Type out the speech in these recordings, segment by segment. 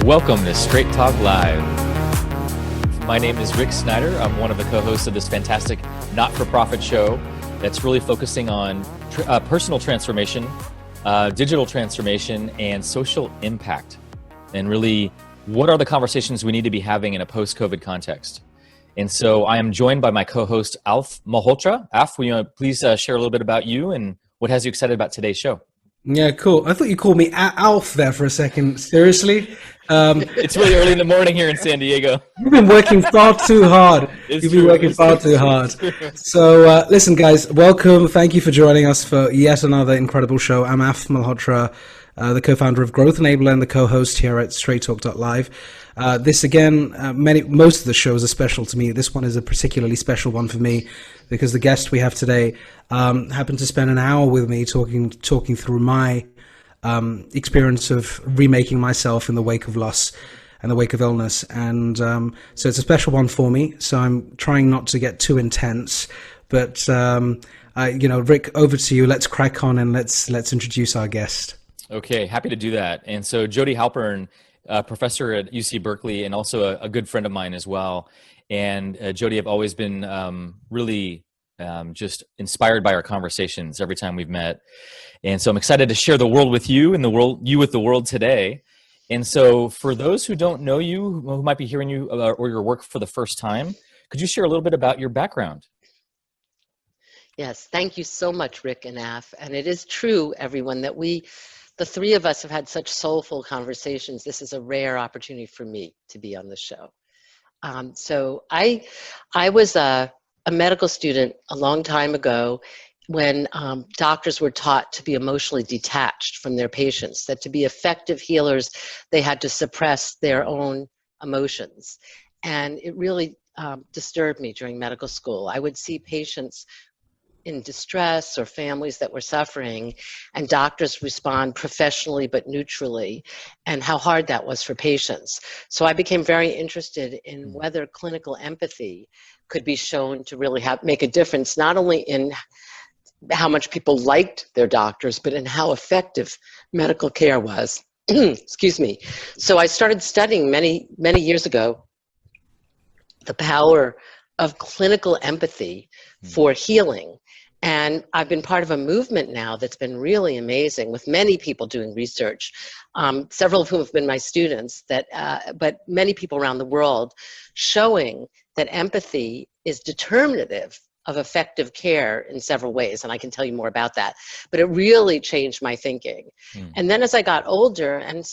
Welcome to Straight Talk Live. My name is Rick Snyder. I'm one of the co-hosts of this fantastic not-for-profit show that's really focusing on personal transformation, digital transformation, and social impact. And really, what are the conversations we need to be having in a post-COVID context? And so I am joined by my co-host, Alf Malhotra. Alf, will you please share a little bit about you and what has you excited about today's show? Yeah, cool. I thought you called me Alf there for a second. Seriously? It's really early in the morning here in San Diego. You've been working far too hard. Too hard. So listen, guys, welcome. Thank you for joining us for yet another incredible show. I'm Alf Malhotra, the co-founder of Growth Enabler and the co-host here at StraightTalk.live. This again, most of the shows are special to me. This one is a particularly special one for me because the guest we have today happened to spend an hour with me talking through my experience of remaking myself in the wake of loss and the wake of illness. And so it's a special one for me. So I'm trying not to get too intense, but Rick, over to you. Let's crack on and let's introduce our guest. Okay, happy to do that. And so Jodi Halpern, professor at UC Berkeley and also a good friend of mine as well. And Jodi, have always been really just inspired by our conversations every time we've met. And so I'm excited to share the world with you and you with the world today. And so for those who don't know you, who might be hearing you or your work for the first time, could you share a little bit about your background? Yes, thank you so much, Rick and Af. And it is true, everyone, that the three of us have had such soulful conversations. This is a rare opportunity for me to be on the show. So I was a medical student a long time ago when doctors were taught to be emotionally detached from their patients, that to be effective healers, they had to suppress their own emotions. And it really disturbed me during medical school. I would see patients in distress or families that were suffering, and doctors respond professionally but neutrally, and how hard that was for patients. So I became very interested in whether clinical empathy could be shown to really make a difference, not only in how much people liked their doctors, but in how effective medical care was. Excuse me. So I started studying many, many years ago the power of clinical empathy for healing. And I've been part of a movement now that's been really amazing with many people doing research, several of whom have been my students, but many people around the world showing that empathy is determinative of effective care in several ways. And I can tell you more about that. But it really changed my thinking. And then as I got older and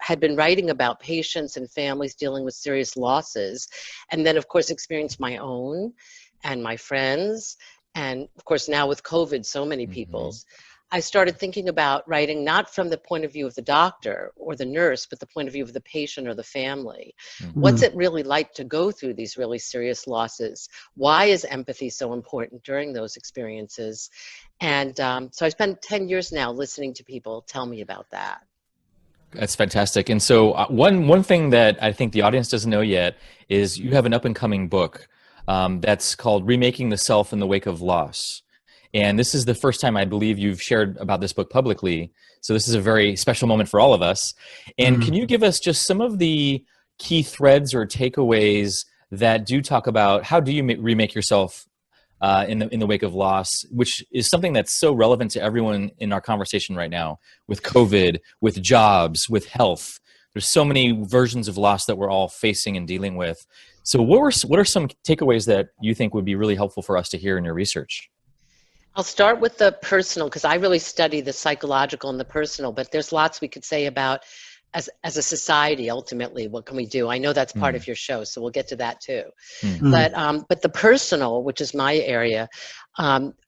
had been writing about patients and families dealing with serious losses, and then of course experienced my own and my friends, and of course now with COVID, so many people's, I started thinking about writing not from the point of view of the doctor or the nurse, but the point of view of the patient or the family. What's it really like to go through these really serious losses? Why is empathy so important during those experiences? And so I spent 10 years now listening to people tell me about that. That's fantastic. And so one thing that I think the audience doesn't know yet is you have an up-and-coming book that's called Remaking the Self in the Wake of Loss. And this is the first time I believe you've shared about this book publicly. So this is a very special moment for all of us. And can you give us just some of the key threads or takeaways that do talk about how do you remake yourself in the wake of loss, which is something that's so relevant to everyone in our conversation right now with COVID, with jobs, with health. There's so many versions of loss that we're all facing and dealing with. So what are some takeaways that you think would be really helpful for us to hear in your research? I'll start with the personal, because I really study the psychological and the personal, but there's lots we could say about as a society, ultimately, what can we do? I know that's part of your show, so we'll get to that too. But the personal, which is my area,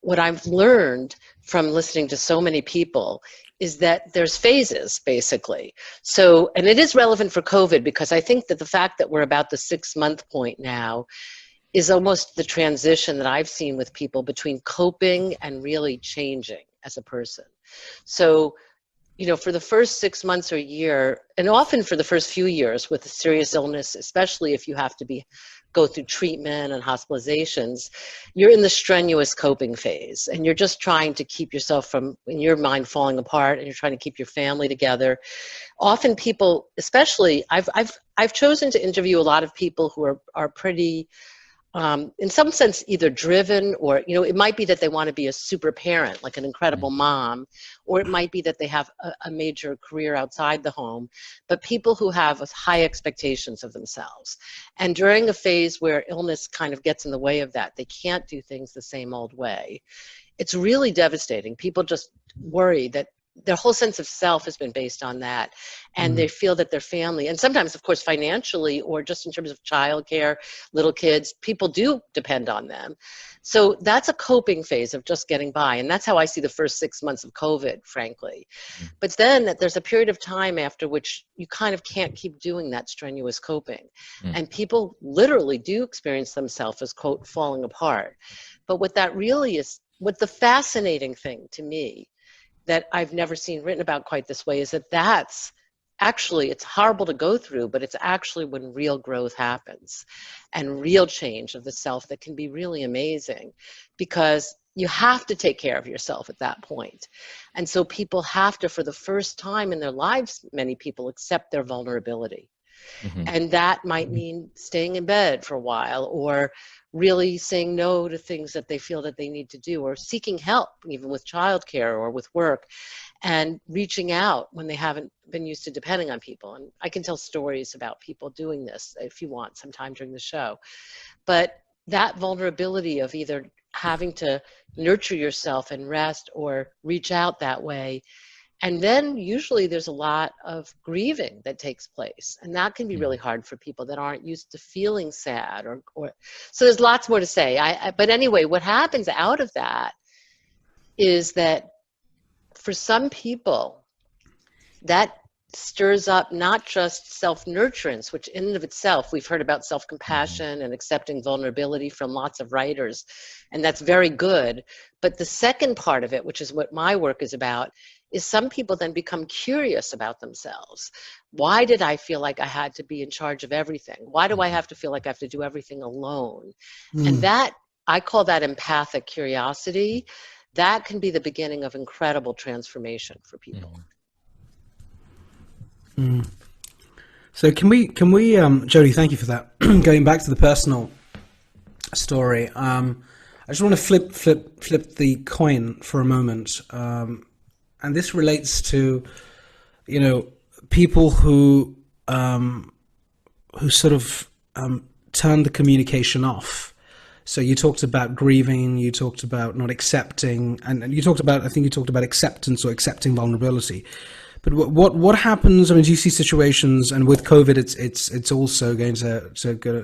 what I've learned from listening to so many people is that there's phases, basically. So, and it is relevant for COVID, because I think that the fact that we're about the 6-month point now is almost the transition that I've seen with people between coping and really changing as a person. So, for the first 6 months or a year, and often for the first few years with a serious illness, especially if you have to be go through treatment and hospitalizations, you're in the strenuous coping phase, and you're just trying to keep yourself from, in your mind, falling apart, and you're trying to keep your family together. Often people, especially, I've chosen to interview a lot of people who are pretty, in some sense, either driven, or, you know, it might be that they want to be a super parent, like an incredible mom, or it might be that they have a major career outside the home, but people who have high expectations of themselves. And during a phase where illness kind of gets in the way of that, they can't do things the same old way. It's really devastating. People just worry that their whole sense of self has been based on that, and they feel that their family, and sometimes, of course, financially, or just in terms of childcare, little kids, people do depend on them. So that's a coping phase of just getting by, and that's how I see the first 6 months of COVID, frankly. But then there's a period of time after which you kind of can't keep doing that strenuous coping, and people literally do experience themselves as, quote, falling apart. But what that really is, what the fascinating thing to me that I've never seen written about quite this way, is that that's actually, it's horrible to go through, but it's actually when real growth happens and real change of the self that can be really amazing, because you have to take care of yourself at that point. And so people have to, for the first time in their lives, many people accept their vulnerability. And that might mean staying in bed for a while, or really saying no to things that they feel that they need to do, or seeking help, even with childcare or with work, and reaching out when they haven't been used to depending on people. And I can tell stories about people doing this if you want sometime during the show. But that vulnerability of either having to nurture yourself and rest, or reach out that way. And then usually there's a lot of grieving that takes place. And that can be really hard for people that aren't used to feeling sad, or so there's lots more to say. But anyway, what happens out of that is that for some people, that stirs up not just self-nurturance, which in and of itself, we've heard about self-compassion and accepting vulnerability from lots of writers, and that's very good. But the second part of it, which is what my work is about, is some people then become curious about themselves. Why did I feel like I had to be in charge of everything? Why do I have to feel like I have to do everything alone? And that, I call that empathic curiosity. That can be the beginning of incredible transformation for people. So can we, Jodi, thank you for that. Going back to the personal story, I just want to flip the coin for a moment. And this relates to, you know, people who sort of turn the communication off. So you talked about grieving, you talked about not accepting, and you talked about, I think you talked about acceptance or accepting vulnerability. But what happens? I mean, do you see situations, and with COVID, it's also going to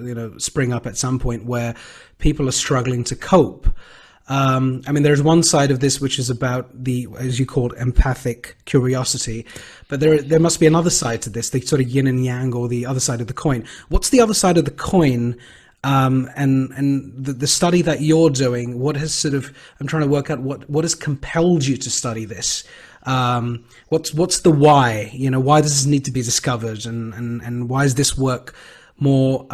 you know, spring up at some point where people are struggling to cope. I mean, there's one side of this which is about the, as you called, empathic curiosity, but there must be another side to this, the sort of yin and yang, or the other side of the coin. What's the other side of the coin? And the study that you're doing, what has sort of, I'm trying to work out what has compelled you to study this. What's the why? You know, why does this need to be discovered, and why is this work more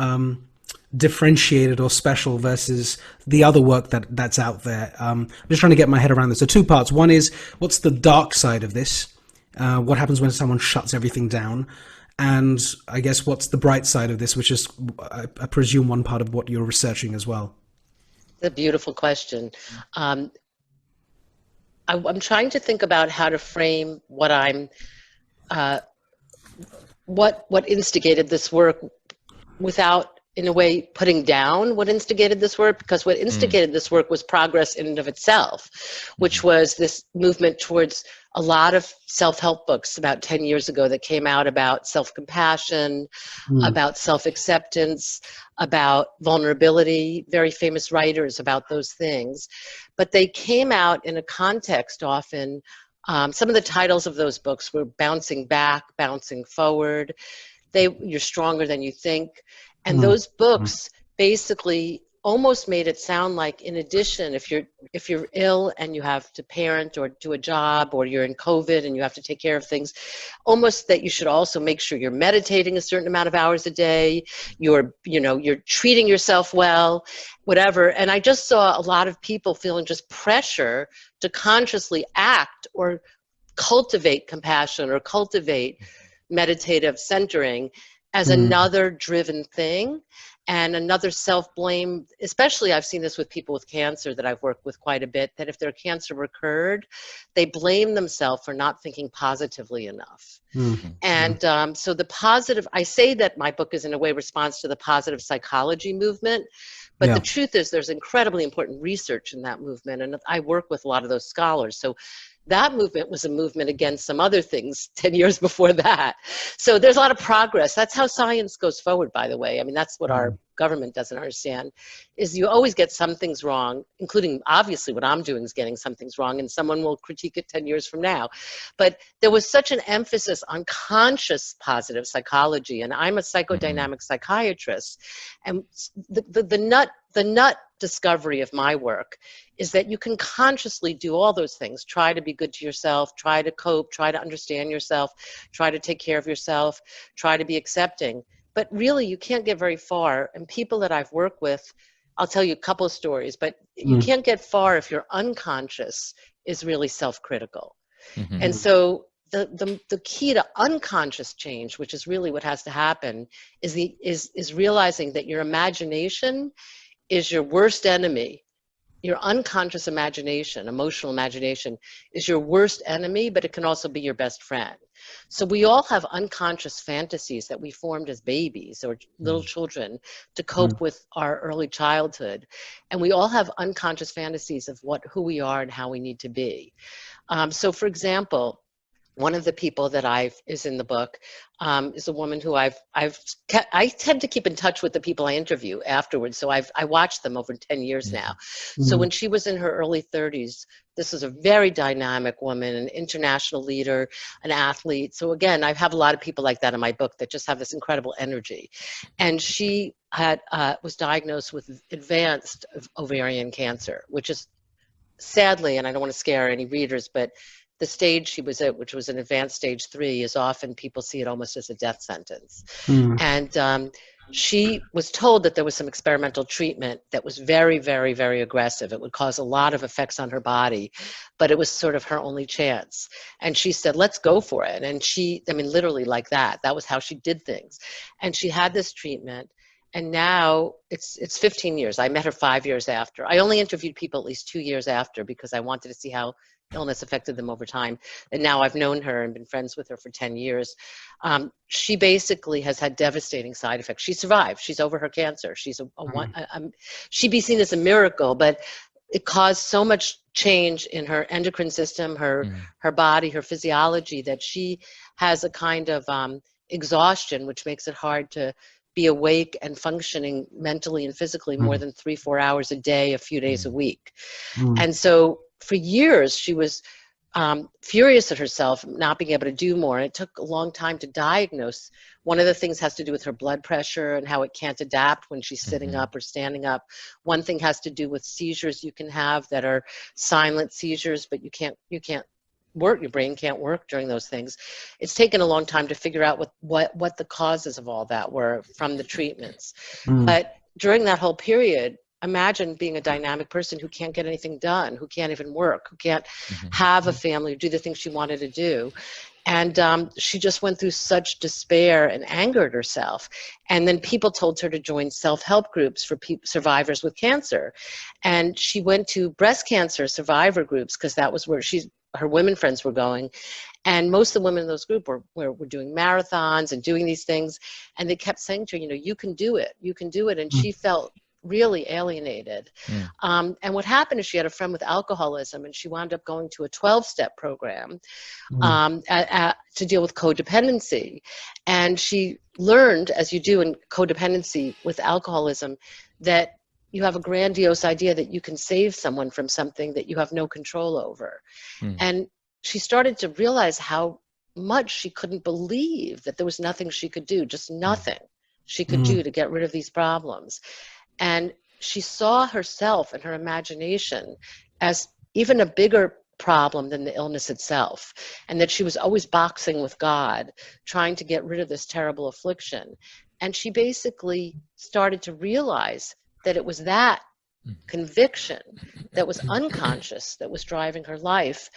differentiated or special versus the other work that's out there? I'm just trying to get my head around this. So two parts. One is, what's the dark side of this? What happens when someone shuts everything down? And I guess what's the bright side of this, which is, I presume, one part of what you're researching as well. That's a beautiful question. I'm trying to think about how to frame what what instigated this work, without, in a way, putting down what instigated this work, because what instigated this work was progress in and of itself, which was this movement towards a lot of self-help books about 10 years ago that came out about self-compassion, about self-acceptance, about vulnerability, very famous writers about those things. But they came out in a context often, some of the titles of those books were Bouncing Back, Bouncing Forward, You're Stronger Than You Think. And those books basically almost made it sound like, in addition, if you're ill and you have to parent or do a job, or you're in COVID and you have to take care of things, almost that you should also make sure you're meditating a certain amount of hours a day, you're treating yourself well, whatever. And I just saw a lot of people feeling just pressure to consciously act or cultivate compassion or cultivate meditative centering as another driven thing and another self-blame. Especially I've seen this with people with cancer that I've worked with quite a bit, that if their cancer recurred, they blame themselves for not thinking positively enough. And so the positive, I say that my book is in a way response to the positive psychology movement, but the truth is there's incredibly important research in that movement, and I work with a lot of those scholars. So that movement was a movement against some other things 10 years before that. So there's a lot of progress. That's how science goes forward, by the way. I mean, that's what our government doesn't understand, is you always get some things wrong, including obviously what I'm doing is getting some things wrong, and someone will critique it 10 years from now. But there was such an emphasis on conscious positive psychology, and I'm a psychodynamic psychiatrist. And the nut discovery of my work is that you can consciously do all those things. Try to be good to yourself, try to cope, try to understand yourself, try to take care of yourself, try to be accepting. But really, you can't get very far. And people that I've worked with, I'll tell you a couple of stories, but you can't get far if your unconscious is really self-critical. And so the key to unconscious change, which is really what has to happen, is realizing that your imagination is your worst enemy. Your unconscious imagination, emotional imagination, is your worst enemy, but it can also be your best friend. So we all have unconscious fantasies that we formed as babies or little children to cope with our early childhood. And we all have unconscious fantasies of who we are and how we need to be. So for example, one of the people that is in the book is a woman who I tend to keep in touch with the people I interview afterwards. So I watched them over 10 years now. So when she was in her early 30s, this was a very dynamic woman, an international leader, an athlete. So again, I have a lot of people like that in my book that just have this incredible energy. And she was diagnosed with advanced ovarian cancer, which is sadly, and I don't want to scare any readers, but the stage she was at, which was an advanced stage 3, is often people see it almost as a death sentence. And she was told that there was some experimental treatment that was very, very, very aggressive. It would cause a lot of effects on her body, but it was sort of her only chance. And she said, let's go for it. And literally like that. That was how she did things. And she had this treatment. And now it's 15 years. I met her 5 years after. I only interviewed people at least 2 years after because I wanted to see how illness affected them over time. And now I've known her and been friends with her for 10 years. She basically has had devastating side effects. She survived. She's over her cancer. She'd be seen as a miracle, but it caused so much change in her endocrine system, her body, her physiology, that she has a kind of exhaustion, which makes it hard to be awake and functioning mentally and physically more than 3-4 hours a day, a few days a week. And so for years, she was furious at herself not being able to do more. And it took a long time to diagnose. One of the things has to do with her blood pressure and how it can't adapt when she's sitting up or standing up. One thing has to do with seizures you can have that are silent seizures, but you can't work, your brain can't work during those things. It's taken a long time to figure out what the causes of all that were from the treatments. But during that whole period, imagine being a dynamic person who can't get anything done, who can't even work, who can't have a family, do the things she wanted to do. And she just went through such despair and anger at herself. And then people told her to join self-help groups for survivors with cancer. And she went to breast cancer survivor groups because that was where her women friends were going. And most of the women in those groups were doing marathons and doing these things. And they kept saying to her, you can do it, you can do it. And she felt really alienated. And what happened is she had a friend with alcoholism, and she wound up going to a 12-step program to deal with codependency. And she learned, as you do in codependency with alcoholism, that you have a grandiose idea that you can save someone from something that you have no control over. And she started to realize how much she couldn't believe that there was nothing she could do, just nothing she could do to get rid of these problems. And she saw herself and her imagination as even a bigger problem than the illness itself, and that she was always boxing with God, trying to get rid of this terrible affliction. And she basically started to realize that it was that conviction that was unconscious that was driving her life.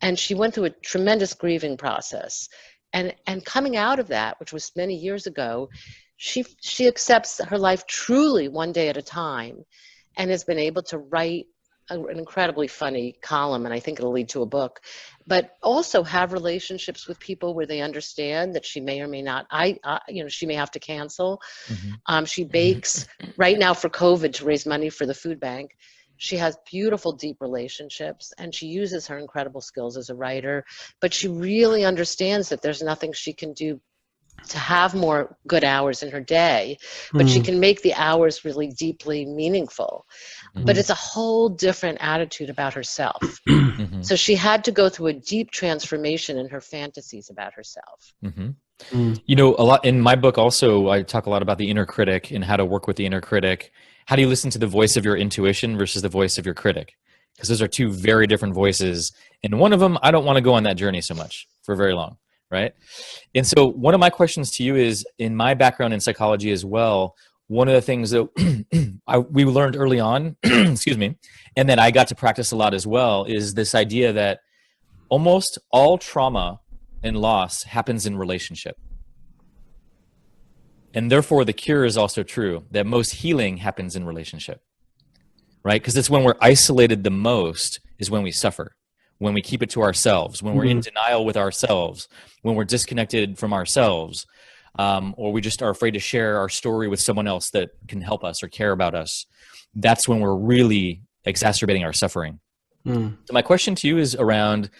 And she went through a tremendous grieving process. And coming out of that, which was many years ago, she accepts her life truly one day at a time, and has been able to write an incredibly funny column, and I think it'll lead to a book, but also have relationships with people where they understand that she may or may not, she may have to cancel. She bakes right now for COVID to raise money for the food bank. She has beautiful, deep relationships, and she uses her incredible skills as a writer, but she really understands that there's nothing she can do to have more good hours in her day, but she can make the hours really deeply meaningful. But it's a whole different attitude about herself. So she had to go through a deep transformation in her fantasies about herself. You know, a lot in my book also, I talk a lot about the inner critic and how to work with the inner critic. How do you listen to the voice of your intuition versus the voice of your critic? Because those are two very different voices. And one of them, I don't want to go on that journey so much for very long. Right. And so one of my questions to you is, in my background in psychology as well, one of the things that we learned early on, excuse me, and that I got to practice a lot as well, is this idea that almost all trauma and loss happens in relationship. And therefore the cure is also true, that most healing happens in relationship, right? Because it's when we're isolated the most is when we suffer. When we keep it to ourselves, when we're in denial with ourselves, when we're disconnected from ourselves, or we just are afraid to share our story with someone else that can help us or care about us, that's when we're really exacerbating our suffering. So my question to you is around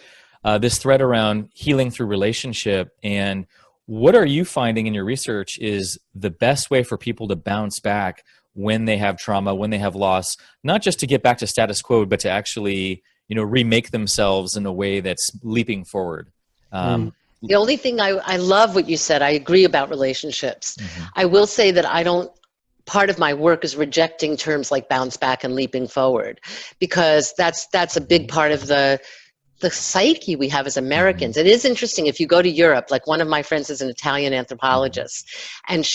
this thread around healing through relationship, and what are you finding in your research is the best way for people to bounce back when they have trauma, when they have loss, not just to get back to status quo, but to actually remake themselves in a way that's leaping forward. The only thing I love what you said, I agree about relationships. I will say that part of my work is rejecting terms like bounce back and leaping forward, because that's a big part of the psyche we have as Americans. It is interesting, if you go to Europe, like one of my friends is an Italian anthropologist, and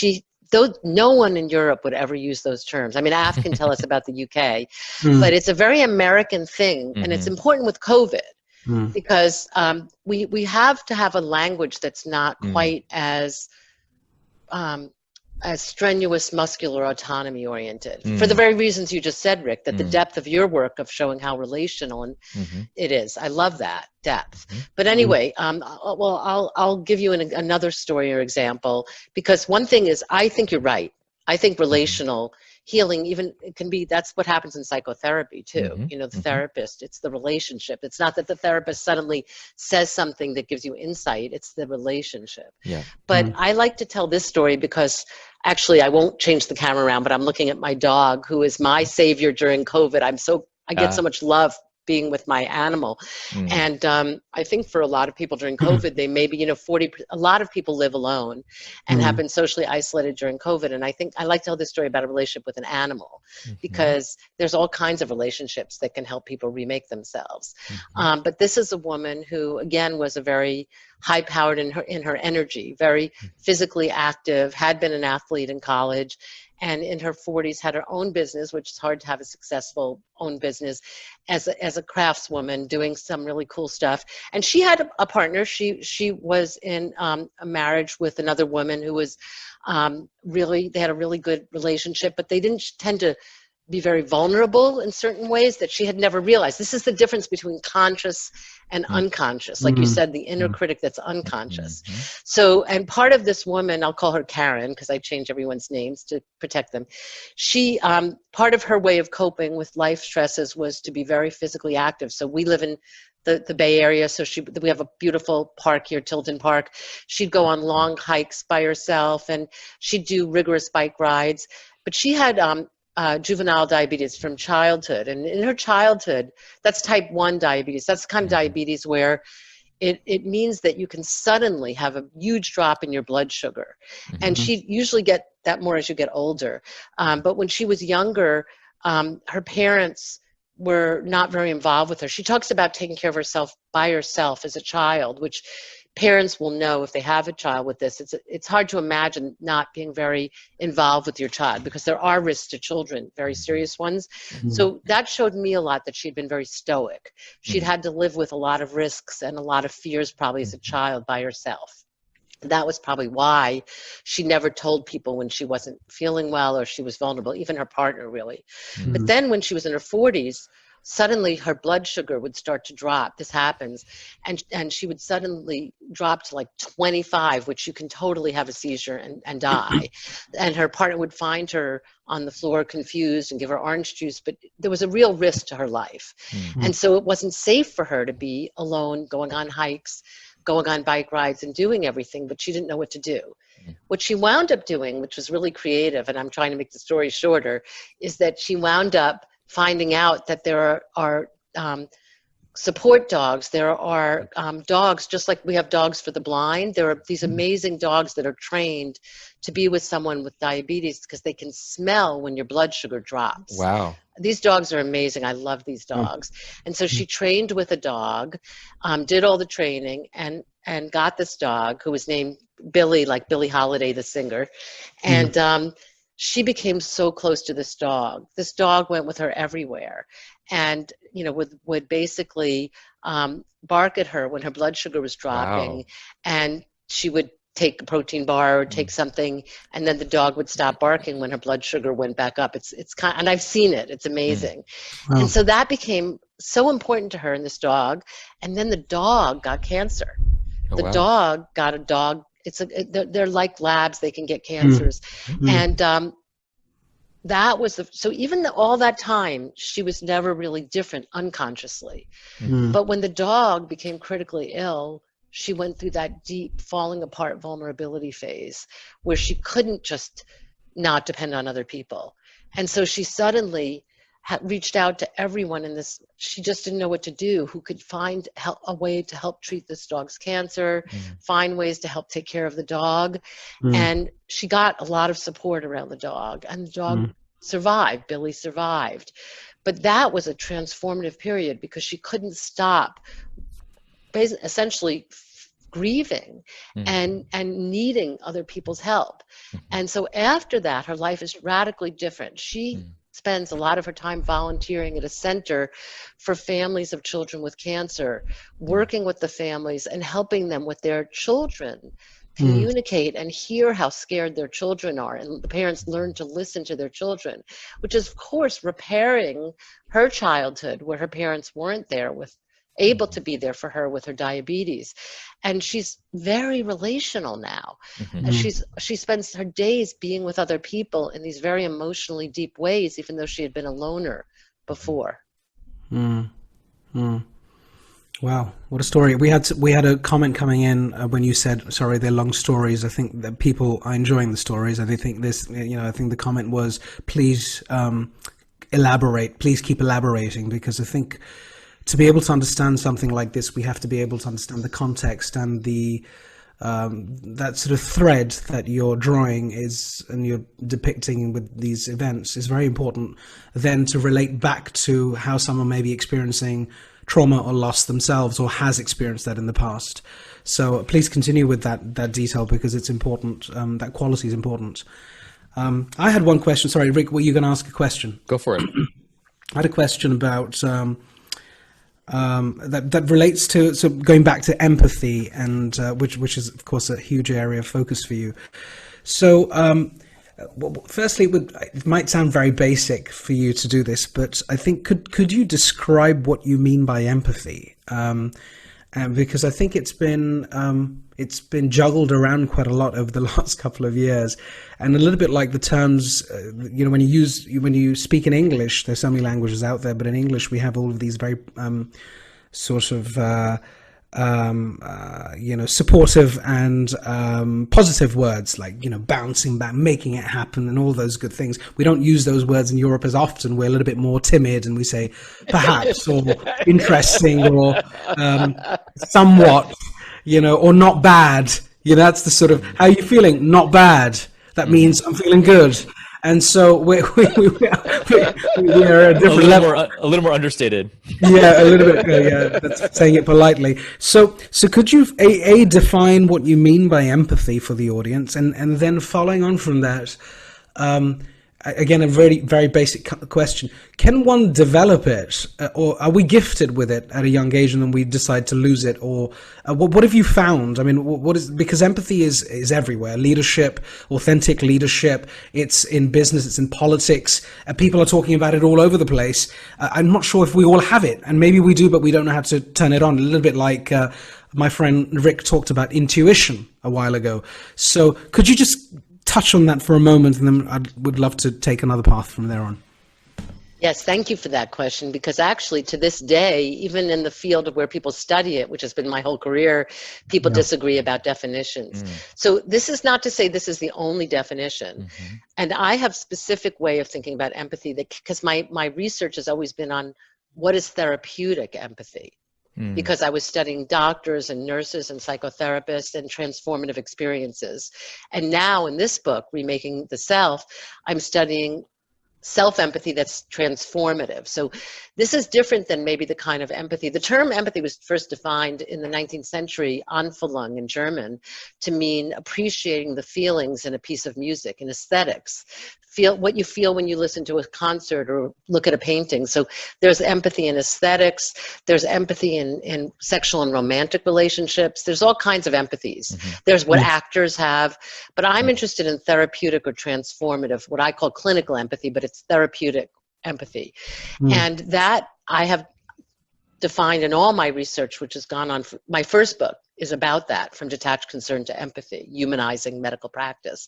though no one in Europe would ever use those terms. I mean, Af can tell us about the UK, but it's a very American thing, and it's important with COVID because we have to have a language that's not quite as strenuous, muscular, autonomy oriented, for the very reasons you just said, Rick, that the depth of your work of showing how relational and it is. I love that depth. But anyway, I'll give you another story or example, because one thing is, I think you're right. I think relational healing, even it can be, that's what happens in psychotherapy too. The therapist, it's the relationship. It's not that the therapist suddenly says something that gives you insight. It's the relationship. But I like to tell this story because actually I won't change the camera around, but I'm looking at my dog, who is my savior during COVID. I get so much love being with my animal. And I think for a lot of people during COVID, they maybe, a lot of people live alone and have been socially isolated during COVID. And I think I like to tell this story about a relationship with an animal, because there's all kinds of relationships that can help people remake themselves. But this is a woman who, again, was a very high-powered in her energy, very physically active, had been an athlete in college, and in her 40s had her own business, which is hard to have a successful own business, as a craftswoman doing some really cool stuff. And she had a partner. She was in a marriage with another woman who was they had a really good relationship, but they didn't tend to be very vulnerable in certain ways that she had never realized. This is the difference between conscious and unconscious. Like you said, the inner critic that's unconscious. So, and part of this woman, I'll call her Karen because I change everyone's names to protect them. She, part of her way of coping with life stresses was to be very physically active. So we live in the Bay Area. So we have a beautiful park here, Tilton Park. She'd go on long hikes by herself, and she'd do rigorous bike rides. But she had juvenile diabetes from childhood. And in her childhood, that's type 1 diabetes. That's the kind of diabetes where it means that you can suddenly have a huge drop in your blood sugar. And she usually get that more as you get older. But when she was younger, her parents were not very involved with her. She talks about taking care of herself by herself as a child, which parents will know if they have a child with this. It's hard to imagine not being very involved with your child, because there are risks to children, very serious ones. So that showed me a lot, that she'd been very stoic. She'd had to live with a lot of risks and a lot of fears probably as a child by herself. That was probably why she never told people when she wasn't feeling well or she was vulnerable, even her partner, really. But then when she was in her 40s, suddenly her blood sugar would start to drop. This happens. And she would suddenly drop to like 25, which you can totally have a seizure and die. And her partner would find her on the floor confused and give her orange juice, but there was a real risk to her life. And so it wasn't safe for her to be alone, going on hikes, going on bike rides and doing everything, but she didn't know what to do. What she wound up doing, which was really creative, and I'm trying to make the story shorter, is that she wound up finding out that there are support dogs. There are dogs, just like we have dogs for the blind. There are these amazing dogs that are trained to be with someone with diabetes because they can smell when your blood sugar drops. Wow. These dogs are amazing. I love these dogs. And so she trained with a dog, did all the training, and got this dog who was named Billy, like Billie Holiday, the singer. And she became so close to this dog. This dog went with her everywhere, and would basically bark at her when her blood sugar was dropping. Wow. And she would take a protein bar or take something, and then the dog would stop barking when her blood sugar went back up. It's kind, and I've seen it. It's amazing. Wow. And so that became so important to her and this dog. And then the dog got cancer. The dog got a dog. They're like labs. They can get cancers. And that was so even all that time, she was never really different unconsciously. But when the dog became critically ill, she went through that deep falling apart vulnerability phase where she couldn't just not depend on other people. And so she suddenly reached out to everyone in this. She just didn't know what to do, who could find a way to help treat this dog's cancer, find ways to help take care of the dog. And she got a lot of support around the dog, and the dog survived. Billy survived. But that was a transformative period because she couldn't stop essentially grieving and needing other people's help. And so after that, her life is radically different. She spends a lot of her time volunteering at a center for families of children with cancer, working with the families and helping them with their children communicate and hear how scared their children are, and the parents learn to listen to their children, which is of course repairing her childhood where her parents weren't there able to be there for her with her diabetes. And she's very relational now. And she spends her days being with other people in these very emotionally deep ways, even though she had been a loner before. Wow, what a story. We had a comment coming in when you said, sorry, they're long stories. I think that people are enjoying the stories, and I think this, I think the comment was, please elaborate, please keep elaborating, because I think to be able to understand something like this, we have to be able to understand the context and the that sort of thread that you're drawing and you're depicting with these events is very important. Then to relate back to how someone may be experiencing trauma or loss themselves, or has experienced that in the past. So please continue with that detail, because it's important. That quality is important. I had one question. Sorry, Rick, were you going to ask a question? Go for it. I had a question about that relates to, so going back to empathy, and which is of course a huge area of focus for you. So well, firstly, it might sound very basic for you to do this, but I think could you describe what you mean by empathy? Because I think it's been juggled around quite a lot over the last couple of years, and a little bit like the terms, when you speak in English, there's so many languages out there, but in English we have all of these very sort of supportive and positive words like, bouncing back, making it happen, and all those good things. We don't use those words in Europe as often. We're a little bit more timid, and we say perhaps, or interesting, or somewhat, or not bad. That's the sort of, how are you feeling? Not bad. That means I'm feeling good. And so we are at a different level. A little more understated. Yeah, a little bit. Yeah, that's saying it politely. So could you define what you mean by empathy for the audience, and then following on from that, again, a very, very basic question: can one develop it, or are we gifted with it at a young age, and then we decide to lose it? Or what have you found? I mean, what is, because empathy is everywhere. Leadership, authentic leadership. It's in business. It's in politics. People are talking about it all over the place. I'm not sure if we all have it, and maybe we do, but we don't know how to turn it on. A little bit like my friend Rick talked about intuition a while ago. So could you just touch on that for a moment, and then I would love to take another path from there on. Yes, thank you for that question, because actually to this day, even in the field of where people study it, which has been my whole career, people disagree about definitions. So this is not to say this is the only definition. And I have a specific way of thinking about empathy, that because my research has always been on what is therapeutic empathy. Because I was studying doctors and nurses and psychotherapists and transformative experiences. And now in this book, Remaking the Self, I'm studying self-empathy that's transformative. So this is different than maybe the kind of empathy. The term empathy was first defined in the 19th century, Anfühlung in German, to mean appreciating the feelings in a piece of music, in aesthetics. Feel what you feel when you listen to a concert or look at a painting. So there's empathy in aesthetics. There's empathy in sexual and romantic relationships. There's all kinds of empathies. There's what actors have. But I'm interested in therapeutic or transformative, what I call clinical empathy, but it's therapeutic empathy. And that I have defined in all my research, which has gone on. My first book is about that, from detached concern to empathy, humanizing medical practice.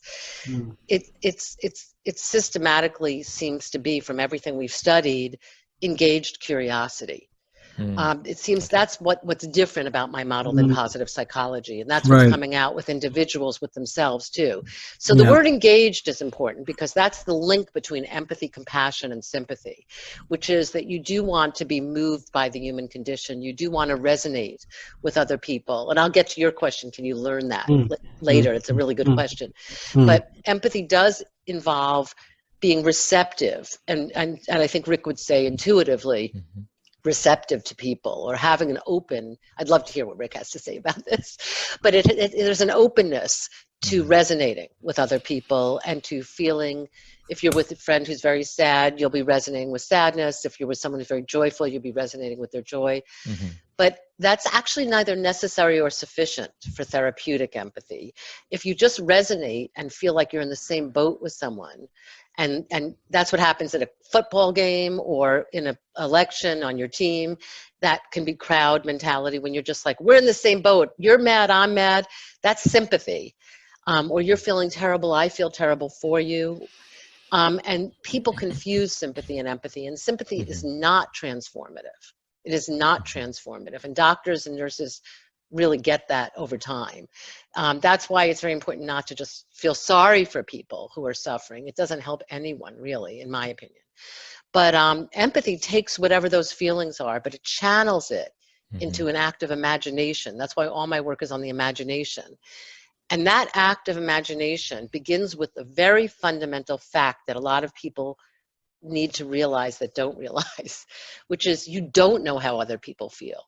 It systematically seems to be, from everything we've studied, engaged curiosity. It seems that's what's different about my model than positive psychology, and that's what's coming out with individuals with themselves too. So the word engaged is important, because that's the link between empathy, compassion, and sympathy, which is that you do want to be moved by the human condition. You do want to resonate with other people. And I'll get to your question, can you learn that later? It's a really good question. But empathy does involve being receptive, and I think Rick would say intuitively, receptive to people, or having an open, I'd love to hear what Rick has to say about this, but there's an openness to resonating with other people, and to feeling, if you're with a friend who's very sad, you'll be resonating with sadness. If you're with someone who's very joyful, you'll be resonating with their joy. But that's actually neither necessary or sufficient for therapeutic empathy. If you just resonate and feel like you're in the same boat with someone, and that's what happens at a football game or in an election on your team. That can be crowd mentality, when you're just like, we're in the same boat. You're mad, I'm mad. That's sympathy. Or you're feeling terrible, I feel terrible for you. And people confuse sympathy and empathy, and sympathy is not transformative. It is not transformative. And doctors and nurses really get that over time. That's why it's very important not to just feel sorry for people who are suffering. It doesn't help anyone, really, in my opinion. But empathy takes whatever those feelings are, but it channels it into an act of imagination. That's why all my work is on the imagination. And that act of imagination begins with a very fundamental fact that a lot of people need to realize that don't realize, which is you don't know how other people feel.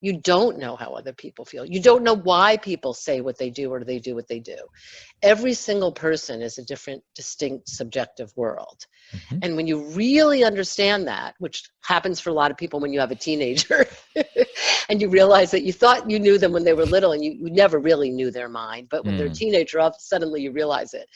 You don't know how other people feel. You don't know why people say what they do or they do what they do. Every single person is a different, distinct, subjective world. And when you really understand that, which happens for a lot of people when you have a teenager, and you realize that you thought you knew them when they were little, and you never really knew their mind, but when they're a teenager, suddenly you realize it.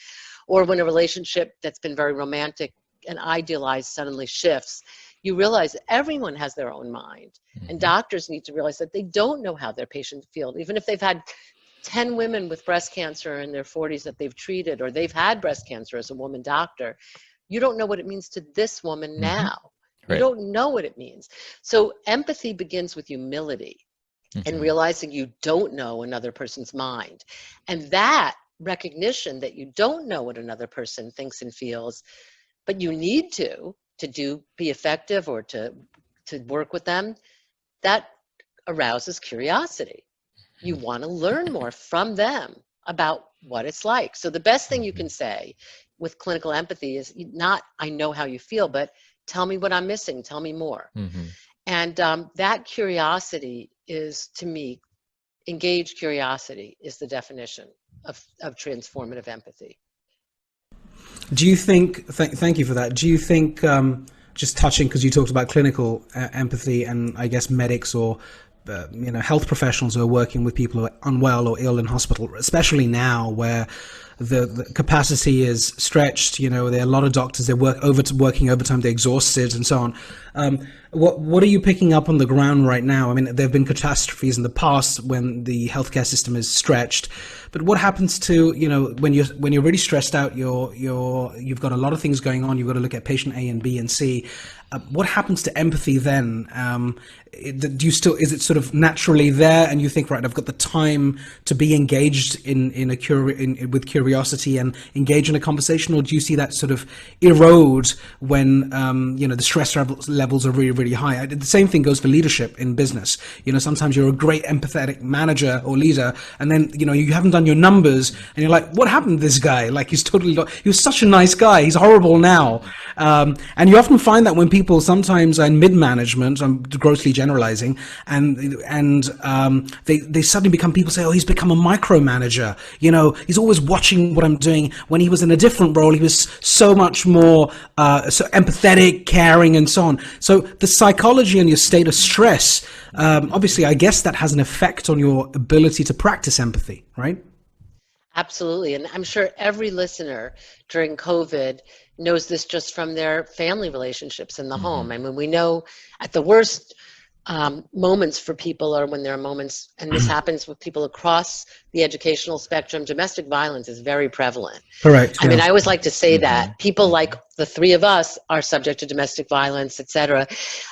Or when a relationship that's been very romantic and idealized suddenly shifts, you realize everyone has their own mind. And doctors need to realize that they don't know how their patient feels. Even if they've had 10 women with breast cancer in their 40s that they've treated, or they've had breast cancer as a woman doctor, you don't know what it means to this woman now. You don't know what it means. So empathy begins with humility and realizing you don't know another person's mind. And that recognition that you don't know what another person thinks and feels, but you need to be effective or to work with them, that arouses curiosity. You want to learn more from them about what it's like. So the best thing you can say with clinical empathy is not, I know how you feel, but tell me what I'm missing. Tell me more. Mm-hmm. And that curiosity is, to me, engaged curiosity is the definition of transformative empathy. Do you think, thank you for that, do you think, just touching, because you talked about clinical empathy and I guess medics or health professionals who are working with people who are unwell or ill in hospital, especially now where the capacity is stretched, there are a lot of doctors, they're working overtime, they're exhausted and so on. What are you picking up on the ground right now? I mean, there have been catastrophes in the past when the healthcare system is stretched, but what happens to, when you're really stressed out, you've got a lot of things going on, you've got to look at patient A and B and C. What happens to empathy then? Is it sort of naturally there, and you think, right, I've got the time to be engaged with curiosity and engage in a conversation, or do you see that sort of erode when the stress levels are really, really high? The same thing goes for leadership in business. Sometimes you're a great empathetic manager or leader, and then you haven't done your numbers, and you're like, what happened to this guy? Like, he was such a nice guy, he's horrible now. And you often find that when people sometimes are in mid-management, I'm grossly generalizing, and they suddenly become, people say, oh, he's become a micromanager. He's always watching what I'm doing. When he was in a different role, he was so much more so empathetic, caring, and so on. So the psychology and your state of stress, obviously, I guess that has an effect on your ability to practice empathy, right? Absolutely. And I'm sure every listener during COVID knows this just from their family relationships in the home. I mean, we know at the worst moments for people are when there are moments, and this happens with people across the educational spectrum. Domestic violence is very prevalent. Correct. I mean, I always like to say that people like the three of us are subject to domestic violence, etc.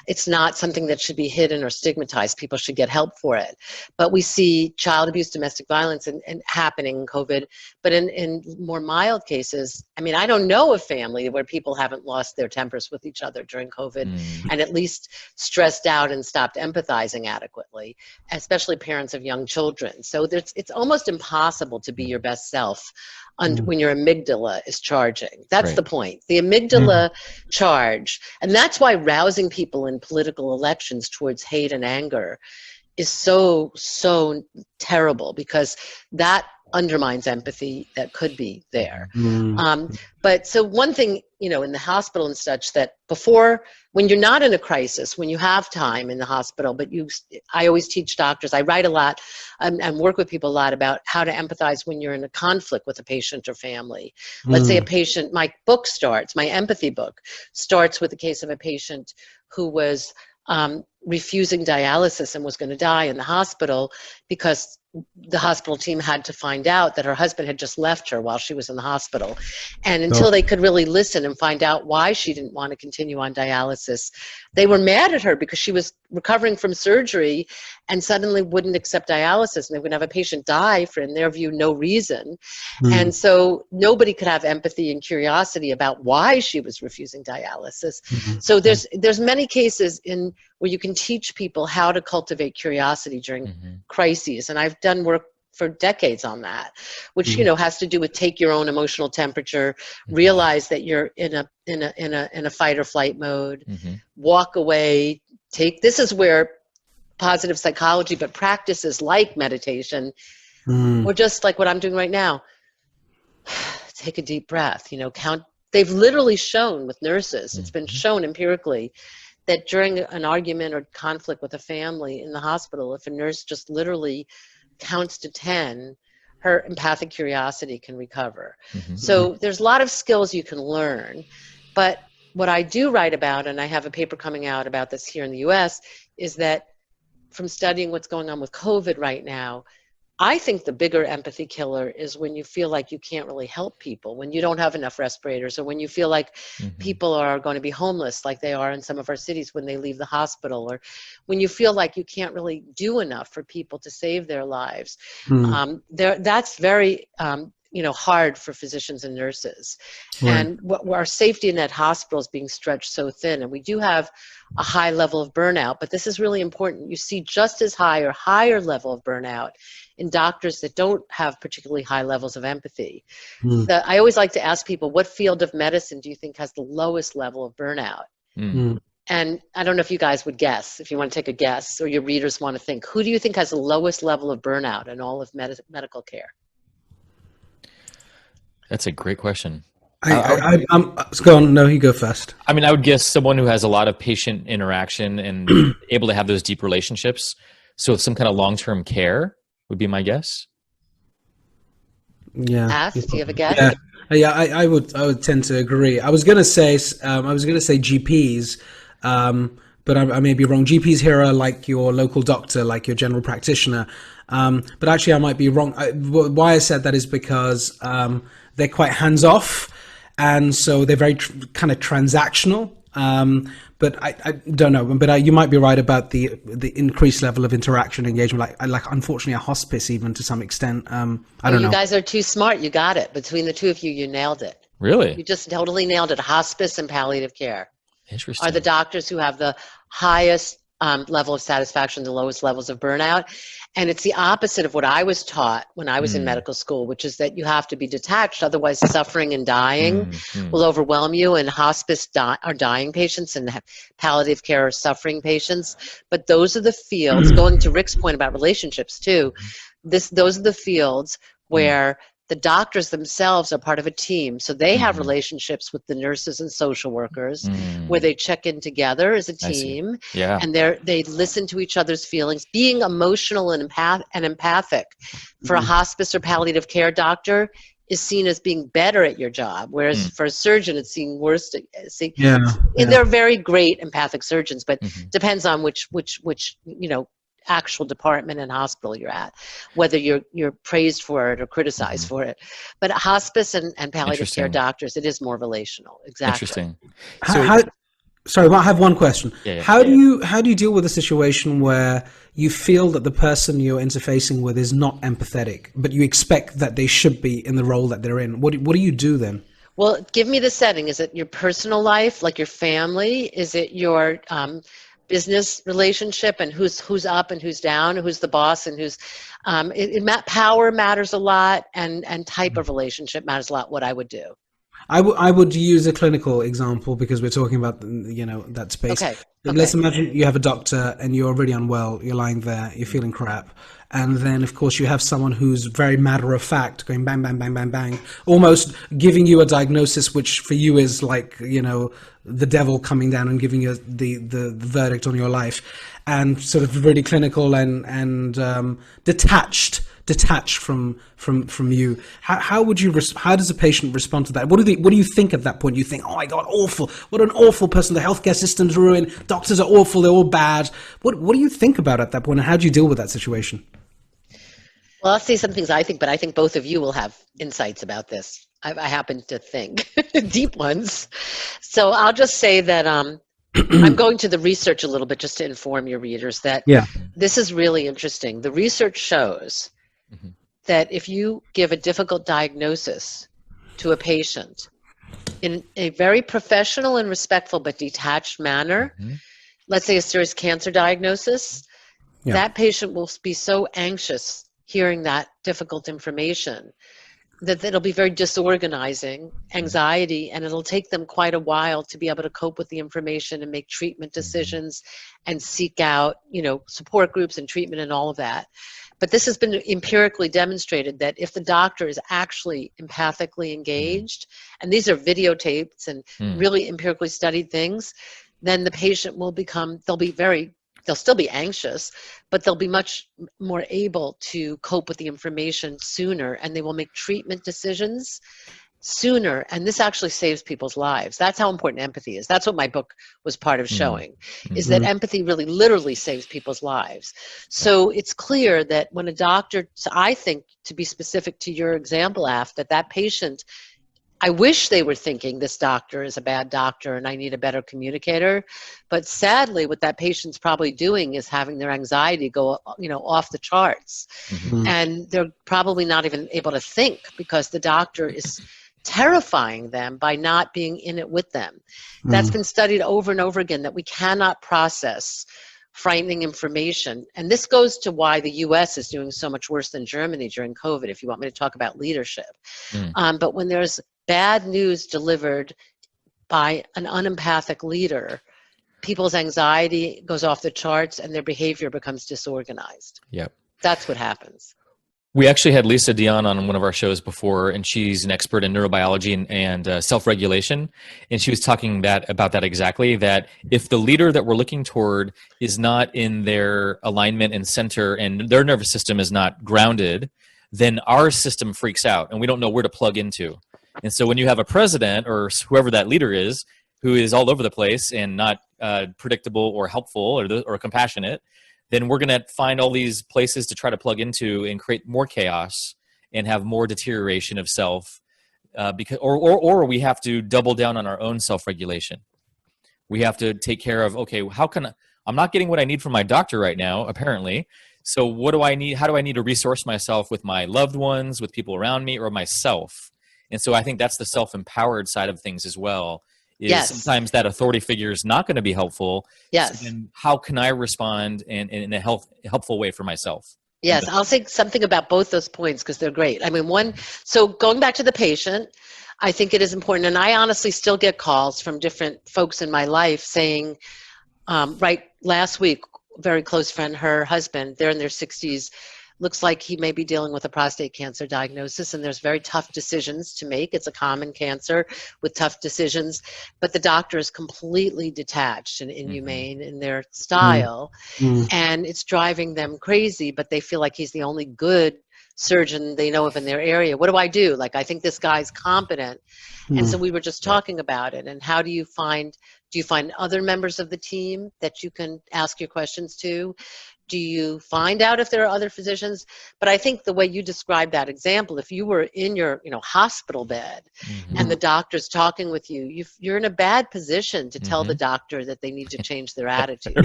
It's not something that should be hidden or stigmatized. People should get help for it. But we see child abuse, domestic violence and happening in COVID. But in more mild cases, I mean, I don't know a family where people haven't lost their tempers with each other during COVID and at least stressed out and stopped empathizing adequately, especially parents of young children. So it's almost impossible to be your best self when your amygdala is charging. That's the point. The amygdala charge, and that's why rousing people in political elections towards hate and anger is so terrible, because that undermines empathy that could be there. But so one thing, in the hospital and such, that before, when you're not in a crisis, when you have time in the hospital, but I always teach doctors, I write a lot and work with people a lot about how to empathize when you're in a conflict with a patient or family. Let's say a patient, my empathy book starts with the case of a patient who was refusing dialysis and was going to die in the hospital because the hospital team had to find out that her husband had just left her while she was in the hospital. And until they could really listen and find out why she didn't want to continue on dialysis, they were mad at her because she was recovering from surgery and suddenly wouldn't accept dialysis, and they would have a patient die for, in their view, no reason. And so nobody could have empathy and curiosity about why she was refusing dialysis. So there's many cases where you can teach people how to cultivate curiosity during crises, and I've done work for decades on that, which has to do with take your own emotional temperature, realize that you're in a fight or flight mode, walk away. This is where positive psychology, but practices like meditation, or just like what I'm doing right now, take a deep breath. Count. They've literally shown with nurses, it's been shown empirically, that during an argument or conflict with a family in the hospital, if a nurse just literally counts to 10, her empathic curiosity can recover. So there's a lot of skills you can learn. But what I do write about, and I have a paper coming out about this here in the US, is that from studying what's going on with COVID right now, I think the bigger empathy killer is when you feel like you can't really help people, when you don't have enough respirators, or when you feel like people are going to be homeless like they are in some of our cities when they leave the hospital, or when you feel like you can't really do enough for people to save their lives. That's very hard for physicians and nurses. Right. And our safety net hospital is being stretched so thin, and we do have a high level of burnout, but this is really important. You see just as high or higher level of burnout in doctors that don't have particularly high levels of empathy. I always like to ask people, what field of medicine do you think has the lowest level of burnout? And I don't know if you guys would guess, if you want to take a guess, or your readers want to think, who do you think has the lowest level of burnout in all of medical care? That's a great question. I'm go on. No, you go first. I mean, I would guess someone who has a lot of patient interaction and able to have those deep relationships. So some kind of long-term care would be my guess. Yeah. Do you have a guess? Yeah. I would tend to agree. I was gonna say GPs, but I may be wrong. GPs here are like your local doctor, like your general practitioner. But actually, I might be wrong. Why I said that is because they're quite hands-off, and so they're very kind of transactional. But I don't know. But you might be right about the increased level of interaction, engagement. Like unfortunately, a hospice, even to some extent. I don't know. You guys are too smart. You got it. Between the two of you, you nailed it. Really? You just totally nailed it. Hospice and palliative care Interesting. are the doctors who have the highest level of satisfaction, the lowest levels of burnout. And it's the opposite of what I was taught when I was in medical school, which is that you have to be detached. Otherwise, suffering and dying will overwhelm you. And hospice are dying patients, and palliative care are suffering patients. But those are the fields, going to Rick's point about relationships too, those are the fields where the doctors themselves are part of a team. So they have relationships with the nurses and social workers where they check in together as a team. Yeah. And they listen to each other's feelings. Being emotional and empathic for a hospice or palliative care doctor is seen as being better at your job, whereas for a surgeon it's seen worse. And they're very great empathic surgeons, but depends on which actual department and hospital you're at, whether you're praised for it or criticized for it. But hospice and palliative care doctors, it is more relational. Exactly. Interesting. Sorry, I have one question. How do you deal with a situation where you feel that the person you're interfacing with is not empathetic, but you expect that they should be in the role that they're in? What do you do then? Well, give me the setting. Is it your personal life, like your family? Is it your business relationship, and who's up and who's down, who's the boss and who's power matters a lot, and type of relationship matters a lot. What I would do. I would use a clinical example because we're talking about that space. Okay. Let's imagine you have a doctor and you're really unwell. You're lying there. You're feeling crap. And then, of course, you have someone who's very matter of fact, going bang, bang, bang, bang, bang, almost giving you a diagnosis, which for you is like, the devil coming down and giving you the verdict on your life, and sort of really clinical and detached from you. How does a patient respond to that? What do you think at that point? You think, oh my God, awful! What an awful person! The healthcare system's ruined. Doctors are awful. They're all bad. What do you think about at that point, and how do you deal with that situation? Well, I'll say some things I think, but I think both of you will have insights about this. I happen to think deep ones. So I'll just say that I'm going to the research a little bit just to inform your readers that this is really interesting. The research shows that if you give a difficult diagnosis to a patient in a very professional and respectful but detached manner, let's say a serious cancer diagnosis, that patient will be so anxious hearing that difficult information that it'll be very disorganizing, anxiety, and it'll take them quite a while to be able to cope with the information and make treatment decisions and seek out, support groups and treatment and all of that. But this has been empirically demonstrated that if the doctor is actually empathically engaged, and these are videotapes and really empirically studied things, then the patient will they'll still be anxious, but they'll be much more able to cope with the information sooner, and they will make treatment decisions sooner. And this actually saves people's lives. That's how important empathy is. That's what my book was part of showing, is that empathy really literally saves people's lives. So it's clear that when a doctor, so I think, to be specific to your example, Af, that patient I wish they were thinking this doctor is a bad doctor and I need a better communicator. But sadly, what that patient's probably doing is having their anxiety go, off the charts. Mm-hmm. And they're probably not even able to think because the doctor is terrifying them by not being in it with them. That's been studied over and over again, that we cannot process frightening information. And this goes to why the US is doing so much worse than Germany during COVID, if you want me to talk about leadership. But when there's bad news delivered by an unempathic leader, people's anxiety goes off the charts and their behavior becomes disorganized. Yep. That's what happens. We actually had Lisa Dion on one of our shows before, and she's an expert in neurobiology and self-regulation. And she was talking about that exactly, that if the leader that we're looking toward is not in their alignment and center and their nervous system is not grounded, then our system freaks out and we don't know where to plug into. And so when you have a president or whoever that leader is who is all over the place and not predictable or helpful or compassionate, then we're going to find all these places to try to plug into and create more chaos and have more deterioration of self, or we have to double down on our own self-regulation. We have to take care of, okay, I'm not getting what I need from my doctor right now, apparently. So what do I need? How do I need to resource myself with my loved ones, with people around me, or myself? And so I think that's the self-empowered side of things as well. Sometimes that authority figure is not going to be helpful. Yes. So then how can I respond in a helpful way for myself? Yes, I'll say something about both those points because they're great. I mean, so going back to the patient, I think it is important, and I honestly still get calls from different folks in my life saying, right last week, very close friend, her husband, they're in their 60s, looks like he may be dealing with a prostate cancer diagnosis, and there's very tough decisions to make. It's a common cancer with tough decisions, but the doctor is completely detached and inhumane in their style, and it's driving them crazy, but they feel like he's the only good surgeon they know of in their area. What do I do? Like, I think this guy's competent. And so we were just talking about it, and how do you find other members of the team that you can ask your questions to? Do you find out if there are other physicians? But I think the way you described that example, if you were in your hospital bed and the doctor's talking with you, you're in a bad position to tell the doctor that they need to change their attitude.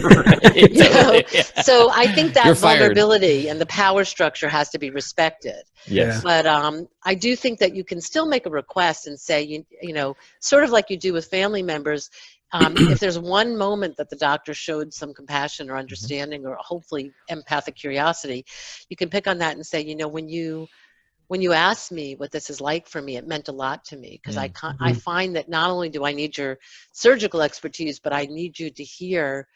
So I think that vulnerability and the power structure has to be respected. Yes. But I do think that you can still make a request and say, sort of like you do with family members, if there's one moment that the doctor showed some compassion or understanding or hopefully empathic curiosity, you can pick on that and say, when you asked me what this is like for me, it meant a lot to me, because I find that not only do I need your surgical expertise, but I need you to hear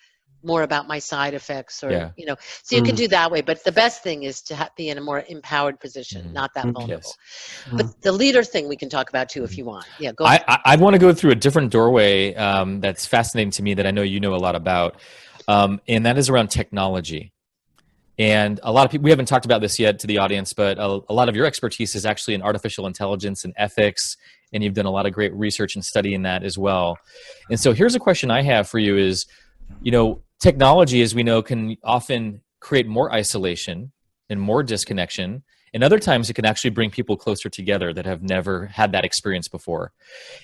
more about my side effects, or so you can do that way. But the best thing is to be in a more empowered position, not that vulnerable. Yes. But the leader thing we can talk about too if you want. Yeah, go ahead. I want to go through a different doorway that's fascinating to me that I know you know a lot about, and that is around technology. And a lot of people, we haven't talked about this yet to the audience, but a lot of your expertise is actually in artificial intelligence and ethics, and you've done a lot of great research and study in that as well. And so here's a question I have for you is, technology, as we know, can often create more isolation and more disconnection. And other times it can actually bring people closer together that have never had that experience before.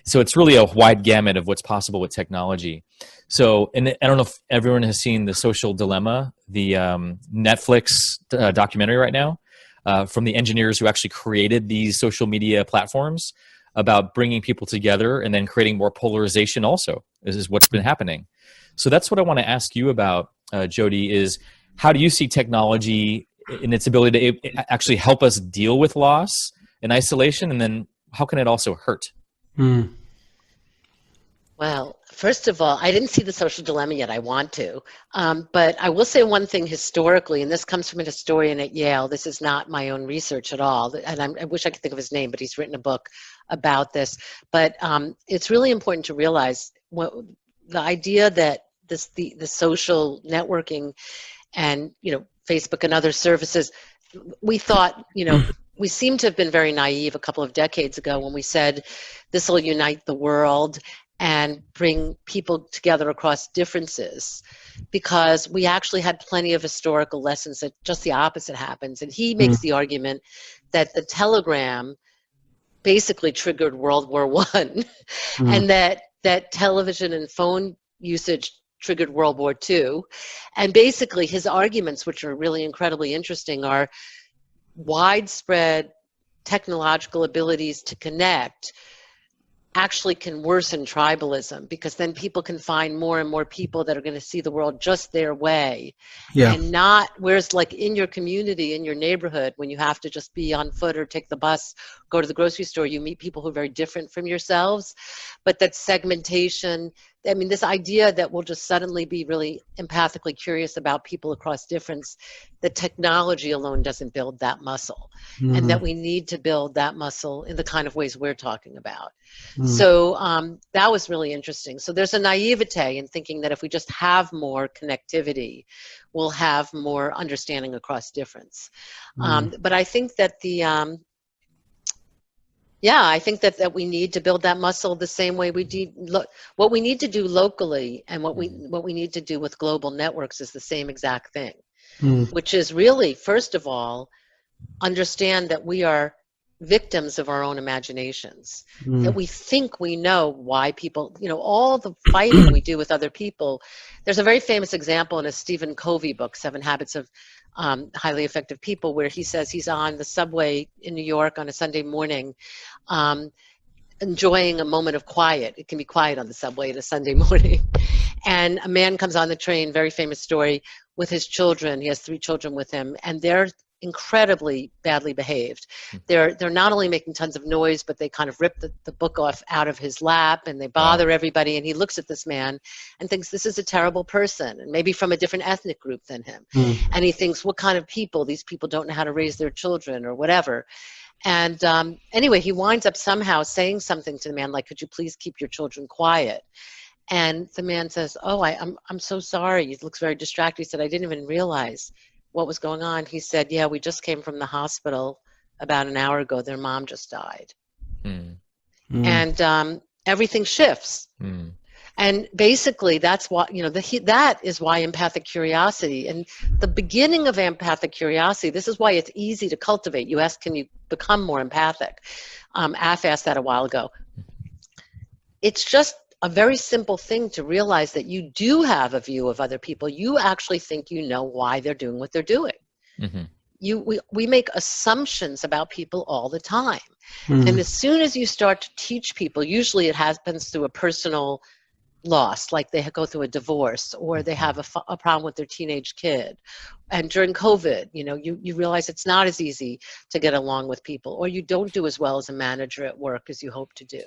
So it's really a wide gamut of what's possible with technology. So, and I don't know if everyone has seen The Social Dilemma, the Netflix documentary right now, from the engineers who actually created these social media platforms, about bringing people together and then creating more polarization also. This is what's been happening. So that's what I want to ask you about, Jodi, is how do you see technology in its ability to actually help us deal with loss and isolation, and then how can it also hurt? Well, first of all, I didn't see The Social Dilemma yet. I want to. But I will say one thing historically, and this comes from a historian at Yale. This is not my own research at all. And I wish I could think of his name, but he's written a book about this. But it's really important to realize the idea that the social networking and, Facebook and other services, we thought, we seem to have been very naive a couple of decades ago when we said this will unite the world and bring people together across differences, because we actually had plenty of historical lessons that just the opposite happens. And he makes the argument that the telegram basically triggered World War I, and that television and phone usage triggered World War II. And basically his arguments, which are really incredibly interesting, are widespread technological abilities to connect actually can worsen tribalism, because then people can find more and more people that are going to see the world just their way. Yeah. And not, whereas like in your community, in your neighborhood, when you have to just be on foot or take the bus, go to the grocery store, you meet people who are very different from yourselves. But that segmentation, I mean, this idea that we'll just suddenly be really empathically curious about people across difference, the technology alone doesn't build that muscle. And that we need to build that muscle in the kind of ways we're talking about. So that was really interesting. So there's a naivete in thinking that if we just have more connectivity, we'll have more understanding across difference. But I think that I think that we need to build that muscle the same way we do. What we need to do locally and what we need to do with global networks is the same exact thing, which is really, first of all, understand that we are victims of our own imaginations, that we think we know why people, all the fighting we do with other people. There's a very famous example in a Stephen Covey book, 7 Habits of Highly Effective People, where he says he's on the subway in New York on a Sunday morning, enjoying a moment of quiet. It can be quiet on the subway on a Sunday morning. And a man comes on the train, very famous story, with his children. He has 3 children with him, and they're incredibly badly behaved. They're not only making tons of noise, but they kind of rip the book off out of his lap, and they bother everybody. And he looks at this man and thinks, this is a terrible person, and maybe from a different ethnic group than him. And he thinks, what kind of people? These people don't know how to raise their children or whatever. And anyway, he winds up somehow saying something to the man, like, could you please keep your children quiet? And the man says, I'm so sorry. He looks very distracted. He said, I didn't even realize what was going on. He said, yeah, we just came from the hospital about an hour ago. Their mom just died. And everything shifts. And basically that's why, that is why empathic curiosity, and the beginning of empathic curiosity, this is why it's easy to cultivate. You asked, can you become more empathic? Af asked that a while ago. It's just a very simple thing to realize that you do have a view of other people. You actually think you know why they're doing what they're doing. We make assumptions about people all the time. And as soon as you start to teach people, usually it happens through a personal loss, like they go through a divorce, or they have a problem with their teenage kid. And during COVID, you realize it's not as easy to get along with people, or you don't do as well as a manager at work as you hope to do.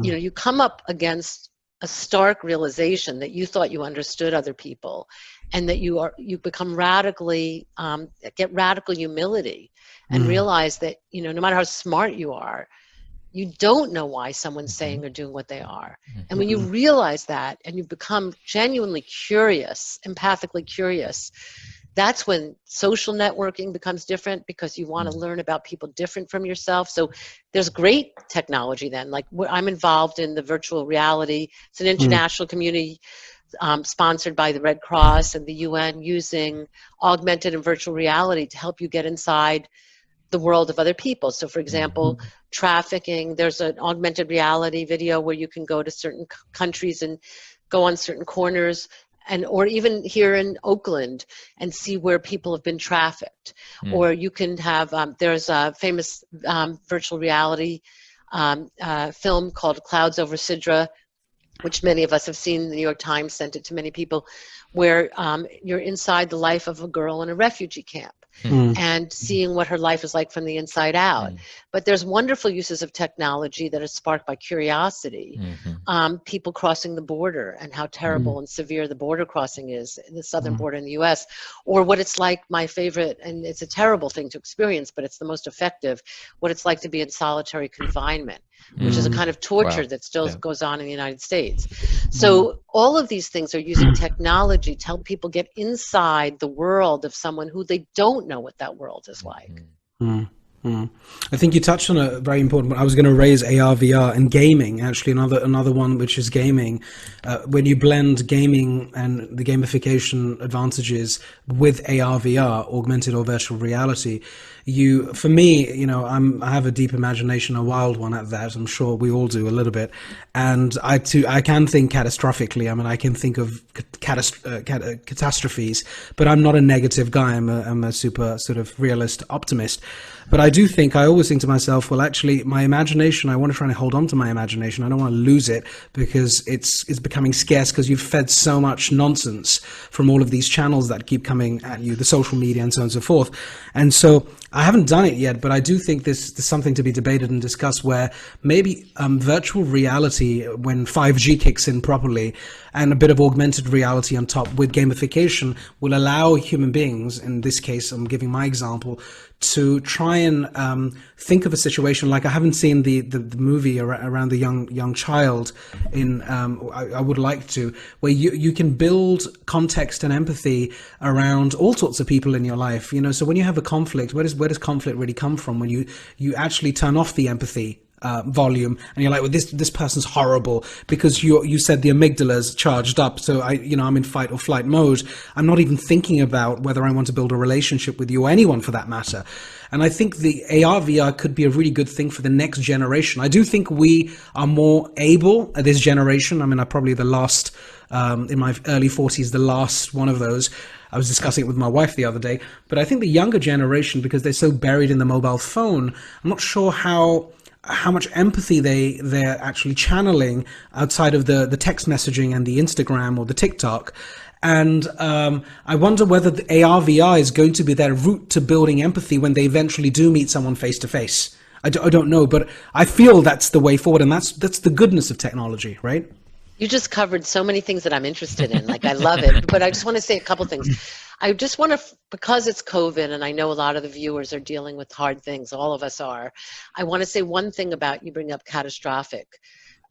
You come up against a stark realization that you thought you understood other people, and that you become radically, get radical humility, and realize that, no matter how smart you are, you don't know why someone's saying or doing what they are. And when you realize that, and you become genuinely curious, empathically curious, that's when social networking becomes different, because you want to learn about people different from yourself. So there's great technology then. Like, I'm involved in the virtual reality. It's an international community sponsored by the Red Cross and the UN, using augmented and virtual reality to help you get inside the world of other people. So for example, trafficking, there's an augmented reality video where you can go to certain countries and go on certain corners, or even here in Oakland, and see where people have been trafficked. Or you can have, there's a famous virtual reality film called Clouds Over Sidra, which many of us have seen. The New York Times sent it to many people, where you're inside the life of a girl in a refugee camp. And seeing what her life is like from the inside out. But there's wonderful uses of technology that are sparked by curiosity. People crossing the border, and how terrible and severe the border crossing is, in the southern border in the US. Or what it's like, my favorite, and it's a terrible thing to experience, but it's the most effective, what it's like to be in solitary confinement, which is a kind of torture that still goes on in the United States. So all of these things are using technology to help people get inside the world of someone who they don't know what that world is like. I think you touched on a very important one. I was going to raise AR, VR, and gaming. Actually, another one, which is gaming. When you blend gaming and the gamification advantages with AR, VR, augmented or virtual reality, for me, I have a deep imagination, a wild one at that. I'm sure we all do a little bit, and I can think catastrophically. I mean, I can think of catastrophes, but I'm not a negative guy. I'm a super sort of realist optimist. But I always think to myself, well, actually, my imagination, I want to try and hold on to my imagination. I don't want to lose it because it's becoming scarce because you've fed so much nonsense from all of these channels that keep coming at you, the social media and so on and so forth. And so I haven't done it yet, but I do think there's something to be debated and discussed where maybe virtual reality, when 5G kicks in properly, and a bit of augmented reality on top with gamification will allow human beings, in this case, I'm giving my example, to try and think of a situation like I haven't seen the movie around the young child I would like to, where you can build context and empathy around all sorts of people in your life. So when you have a conflict, where does conflict really come from? When you actually turn off the empathy volume and you're like, well, this person's horrible because you said the amygdala's charged up, so I'm in fight or flight mode. I'm not even thinking about whether I want to build a relationship with you or anyone for that matter. And I think the AR VR could be a really good thing for the next generation. I do think we are more able at this generation. I mean, I'm probably the last in my early 40s, the last one of those. I was discussing it with my wife the other day, but I think the younger generation, because they're so buried in the mobile phone, I'm not sure how much empathy they're actually channeling outside of the text messaging and the Instagram or the TikTok. And I wonder whether the AR, VR is going to be their route to building empathy when they eventually do meet someone face to face. I don't know, but I feel that's the way forward, and that's the goodness of technology, right? You just covered so many things that I'm interested in. Like, I love it. But I just want to say a couple things. I just want to, because it's COVID, and I know a lot of the viewers are dealing with hard things, all of us are, I want to say one thing about, you bring up catastrophic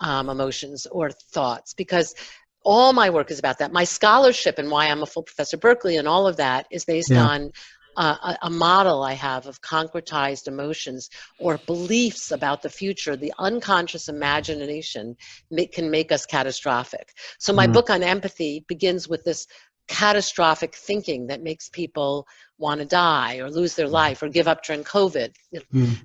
emotions or thoughts, because all my work is about that. My scholarship and why I'm a full professor at Berkeley and all of that is based on a model I have of concretized emotions or beliefs about the future. The unconscious imagination can make us catastrophic. So my book on empathy begins with this catastrophic thinking that makes people want to die or lose their life or give up during COVID.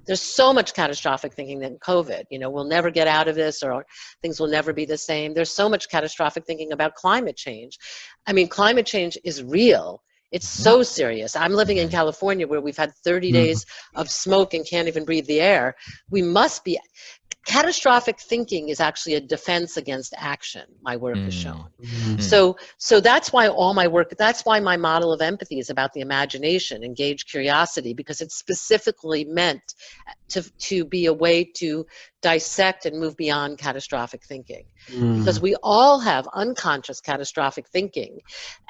There's so much catastrophic thinking than COVID. We'll never get out of this, or things will never be the same. There's so much catastrophic thinking about climate change. I mean, climate change is real. It's so serious. I'm living in California where we've had 30 days of smoke and can't even breathe the air. We must be. Catastrophic thinking is actually a defense against action, my work has shown. So that's why all my work, that's why my model of empathy is about the imagination, engage curiosity, because it's specifically meant to be a way to dissect and move beyond catastrophic thinking. Because we all have unconscious catastrophic thinking.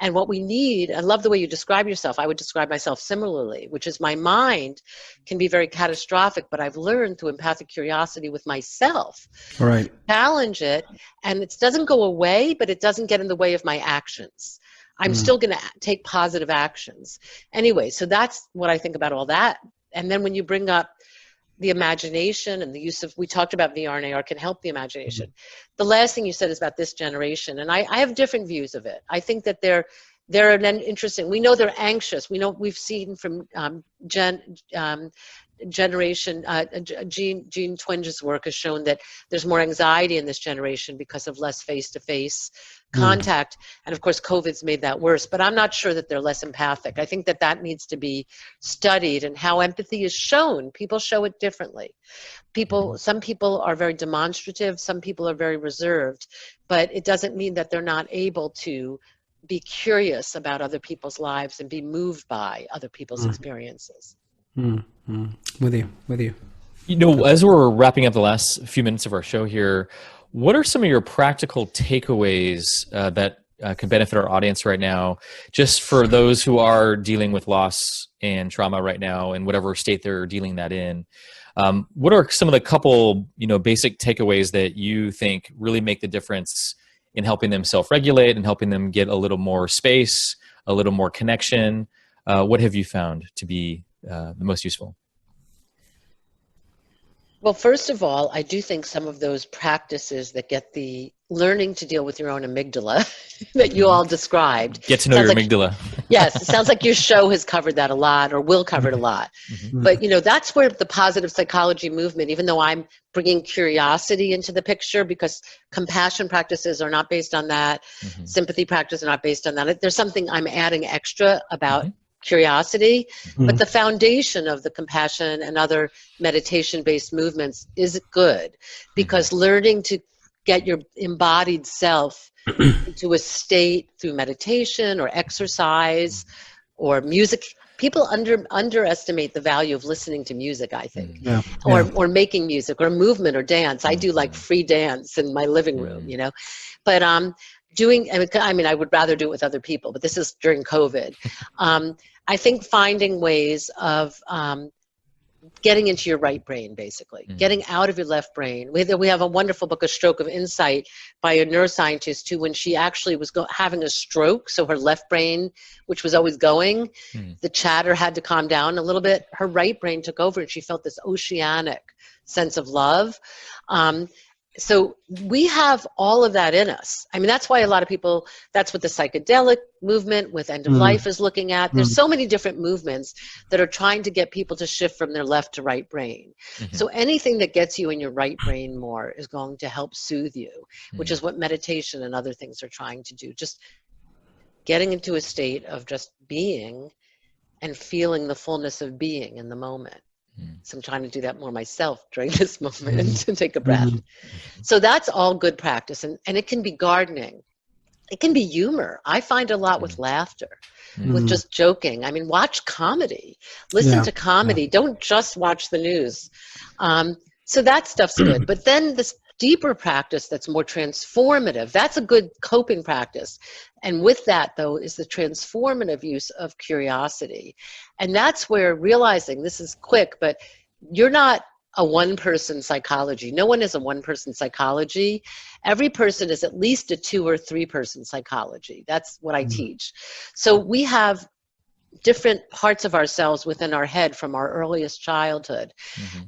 And what we need, I love the way you describe yourself, I would describe myself similarly, which is my mind can be very catastrophic, but I've learned through empathic curiosity with myself, right, challenge it, and it doesn't go away, but it doesn't get in the way of my actions. I'm still going to take positive actions. Anyway, so that's what I think about all that. And then when you bring up the imagination and the use of, we talked about VR and AR can help the imagination. The last thing you said is about this generation, and I have different views of it. I think that they're interesting. We know they're anxious. We know, we've seen from Gene Twinge's work has shown that there's more anxiety in this generation because of less face-to-face contact. And of course, COVID's made that worse, but I'm not sure that they're less empathic. I think that needs to be studied, and how empathy is shown. People show it differently. Some people are very demonstrative, some people are very reserved, but it doesn't mean that they're not able to be curious about other people's lives and be moved by other people's experiences. With you. As we're wrapping up the last few minutes of our show here, what are some of your practical takeaways that can benefit our audience right now, just for those who are dealing with loss and trauma right now in whatever state they're dealing that in? What are some of the couple, basic takeaways that you think really make the difference in helping them self-regulate and helping them get a little more space, a little more connection? What have you found to be the most useful? Well, first of all, I do think some of those practices that get the learning to deal with your own amygdala that you all described. Get to know Sounds your like, amygdala. yes, it sounds like your show has covered that a lot, or will cover it a lot. But, that's where the positive psychology movement, even though I'm bringing curiosity into the picture, because compassion practices are not based on that, sympathy practices are not based on that. There's something I'm adding extra about curiosity, but the foundation of the compassion and other meditation-based movements is good, because learning to get your embodied self into a state through meditation or exercise or music. People underestimate the value of listening to music, I think, or making music or movement or dance. I do like free dance in my living room, but I would rather do it with other people, but this is during COVID. I think finding ways of getting into your right brain, basically, getting out of your left brain. We have a wonderful book, A Stroke of Insight, by a neuroscientist who, when she actually was having a stroke, so her left brain, which was always going, the chatter had to calm down a little bit, her right brain took over and she felt this oceanic sense of love. So we have all of that in us. I mean, that's why a lot of people, that's what the psychedelic movement with end of life is looking at. There's so many different movements that are trying to get people to shift from their left to right brain. So anything that gets you in your right brain more is going to help soothe you, which is what meditation and other things are trying to do. Just getting into a state of just being and feeling the fullness of being in the moment. So I'm trying to do that more myself during this moment and take a breath. So that's all good practice. And it can be gardening. It can be humor. I find a lot with laughter, with just joking. I mean, watch comedy. Listen to comedy. Don't just watch the news. So that stuff's good. But then this deeper practice that's more transformative, that's a good coping practice. And with that, though, is the transformative use of curiosity. And that's where realizing, this is quick, but you're not a one-person psychology. No one is a one-person psychology. Every person is at least a 2 or 3-person psychology. That's what I teach. So we have different parts of ourselves within our head from our earliest childhood.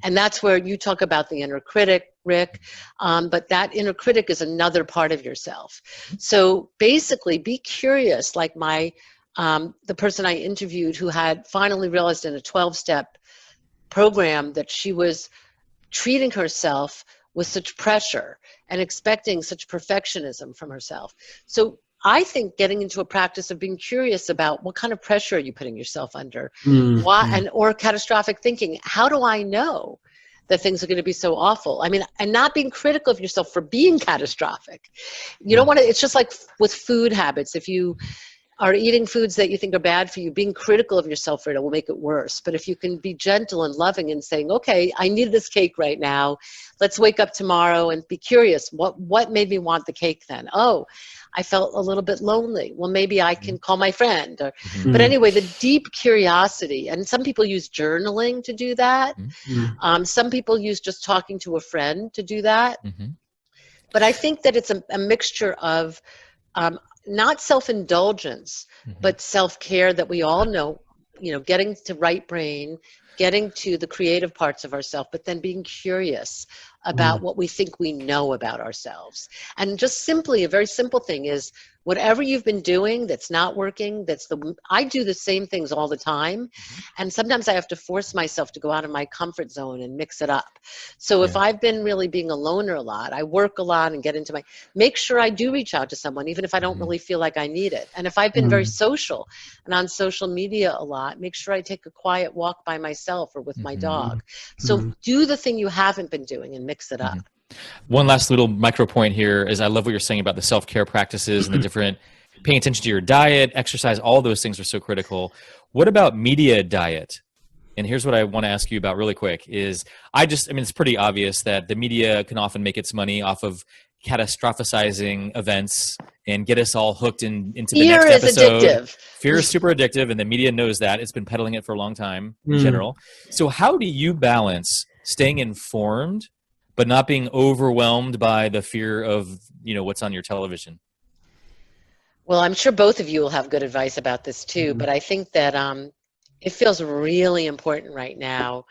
And that's where you talk about the inner critic, Rick, but that inner critic is another part of yourself. So basically be curious, like the person I interviewed who had finally realized in a 12-step program that she was treating herself with such pressure and expecting such perfectionism from herself. So I think getting into a practice of being curious about what kind of pressure are you putting yourself under, or catastrophic thinking. How do I know that things are going to be so awful? I mean, and not being critical of yourself for being catastrophic. You don't want to. It's just like with food habits. If you are eating foods that you think are bad for you, being critical of yourself for it will make it worse. But if you can be gentle and loving and saying, okay, I need this cake right now. Let's wake up tomorrow and be curious. What made me want the cake then? Oh, I felt a little bit lonely. Well, maybe I can call my friend. But anyway, the deep curiosity, and some people use journaling to do that. Some people use just talking to a friend to do that. But I think that it's a mixture of not self-indulgence, but self-care that we all know, getting to right brain, getting to the creative parts of ourselves, but then being curious about what we think we know about ourselves. And just simply, a very simple thing is, whatever you've been doing that's not working, I do the same things all the time. And sometimes I have to force myself to go out of my comfort zone and mix it up. So if I've been really being a loner a lot, I work a lot and make sure I do reach out to someone, even if I don't really feel like I need it. And if I've been very social and on social media a lot, make sure I take a quiet walk by myself or with my dog. So do the thing you haven't been doing and mix it up. One last little micro point here is I love what you're saying about the self-care practices and the different, paying attention to your diet, exercise, all those things are so critical. What about media diet? And here's what I want to ask you about really quick is it's pretty obvious that the media can often make its money off of catastrophizing events and get us all hooked into the next episode. Fear is addictive. Fear is super addictive, and the media knows that. It's been peddling it for a long time in general. So how do you balance staying informed but not being overwhelmed by the fear of, what's on your television? Well, I'm sure both of you will have good advice about this too, but I think that it feels really important right now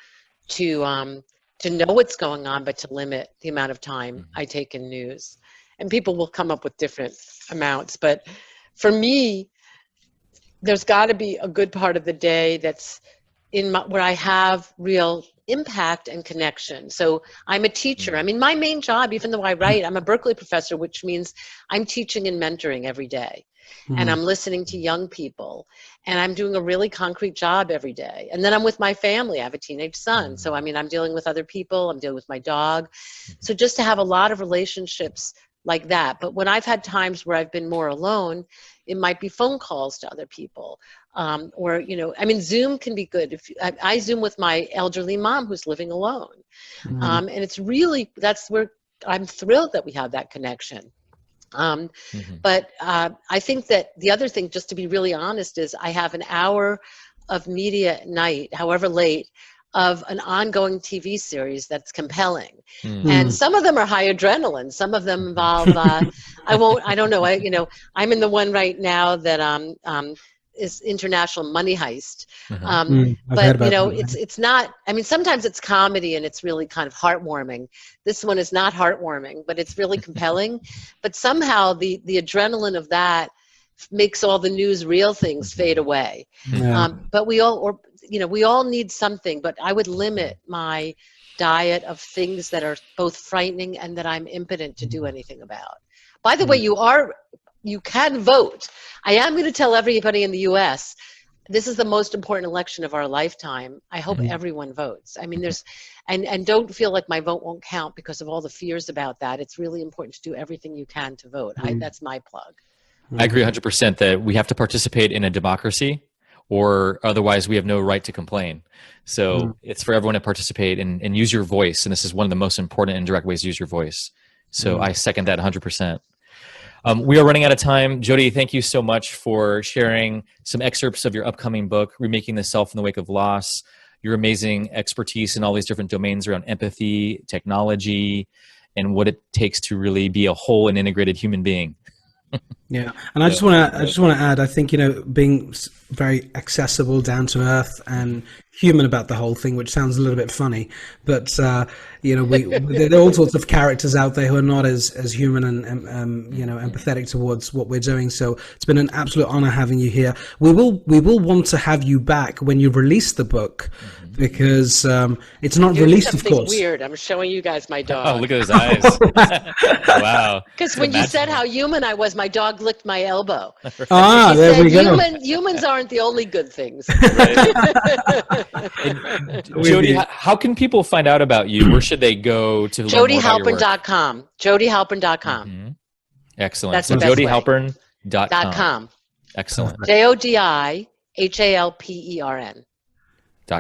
to to know what's going on, but to limit the amount of time I take in news. And people will come up with different amounts. But for me, there's got to be a good part of the day that's where I have real impact and connection. So I'm a teacher. I mean, my main job, even though I write, I'm a Berkeley professor, which means I'm teaching and mentoring every day. And I'm listening to young people, and I'm doing a really concrete job every day. And then I'm with my family. I have a teenage son. So, I mean, I'm dealing with other people. I'm dealing with my dog. So just to have a lot of relationships like that. But when I've had times where I've been more alone, it might be phone calls to other people. Or, you know, I mean, Zoom can be good. I Zoom with my elderly mom who's living alone. And it's really, that's where I'm thrilled that we have that connection. But I think that the other thing, just to be really honest, is I have an hour of media at night, however late, of an ongoing TV series that's compelling. And some of them are high adrenaline. Some of them involve, I don't know, I'm in the one right now that is International Money Heist. But, you know, it's not, I mean, sometimes it's comedy and it's really kind of heartwarming. This one is not heartwarming, but it's really compelling. But somehow the adrenaline of that makes all the newsreel things fade away. But we all need something, but I would limit my diet of things that are both frightening and that I'm impotent to do anything about. By the way, you can vote. I am going to tell everybody in the US, this is the most important election of our lifetime. I hope everyone votes. I mean, and don't feel like my vote won't count because of all the fears about that. It's really important to do everything you can to vote. That's my plug. I agree 100% that we have to participate in a democracy, or otherwise we have no right to complain. So it's for everyone to participate and use your voice. And this is one of the most important and direct ways to use your voice. So I second that 100%. We are running out of time. Jodi, thank you so much for sharing some excerpts of your upcoming book, Remaking the Self in the Wake of Loss, your amazing expertise in all these different domains around empathy, technology, and what it takes to really be a whole and integrated human being. Yeah, and I just want to add, I think, you know, being very accessible, down to earth, and human about the whole thing, which sounds a little bit funny, but you know, there are all sorts of characters out there who are not as human and you know, empathetic towards what we're doing. So it's been an absolute honor having you here. We will want to have you back when you release the book, because it's not released, of course. Weird. I'm showing you guys my dog. Oh, look at his eyes! Wow. Because when you said how human I was, my dog licked my elbow. There we go. Humans aren't the only good things. Jodi, how can people find out about you? Where should they go to learn more about your work? JodiHalpern.com. JodiHalpern.com. Excellent. That's so the best JodiHalpern.com. Excellent. JodiHalpern.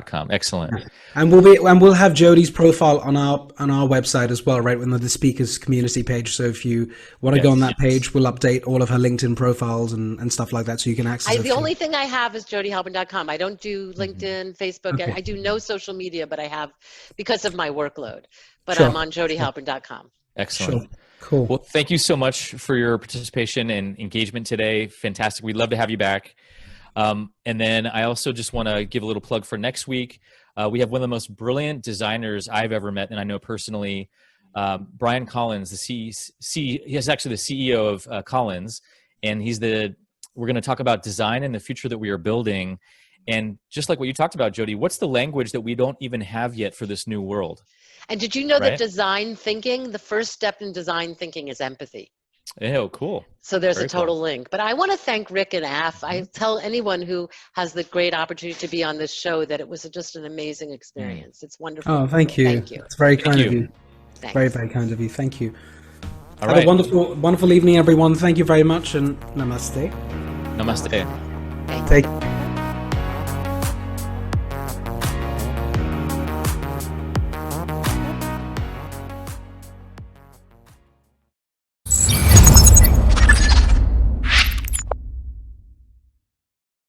.com. Excellent. And we'll have Jodi's profile on our website as well, right? Within the speakers community page. So if you want to go on that page, we'll update all of her LinkedIn profiles and stuff like that, so you can access it. The only thing I have is JodiHalpern.com. I don't do LinkedIn, Facebook. Okay. I do no social media, but I have because of my workload. But I'm on JodiHalpern.com. Excellent. Sure. Cool. Well, thank you so much for your participation and engagement today. Fantastic. We'd love to have you back. And then I also just want to give a little plug for next week. We have one of the most brilliant designers I've ever met, and I know personally, Brian Collins, he is actually the CEO of Collins, and we're going to talk about design and the future that we are building. And just like what you talked about, Jodi, what's the language that we don't even have yet for this new world? And did you know that design thinking, the first step in design thinking is empathy? Oh, cool. So there's a total link. But I want to thank Rick and Af. I tell anyone who has the great opportunity to be on this show that it was just an amazing experience. It's wonderful. Oh, thank you. Thank you. It's very kind of you. Thanks. Very, very kind of you. Thank you. Have a wonderful, wonderful evening, everyone. Thank you very much, and namaste. Namaste. Take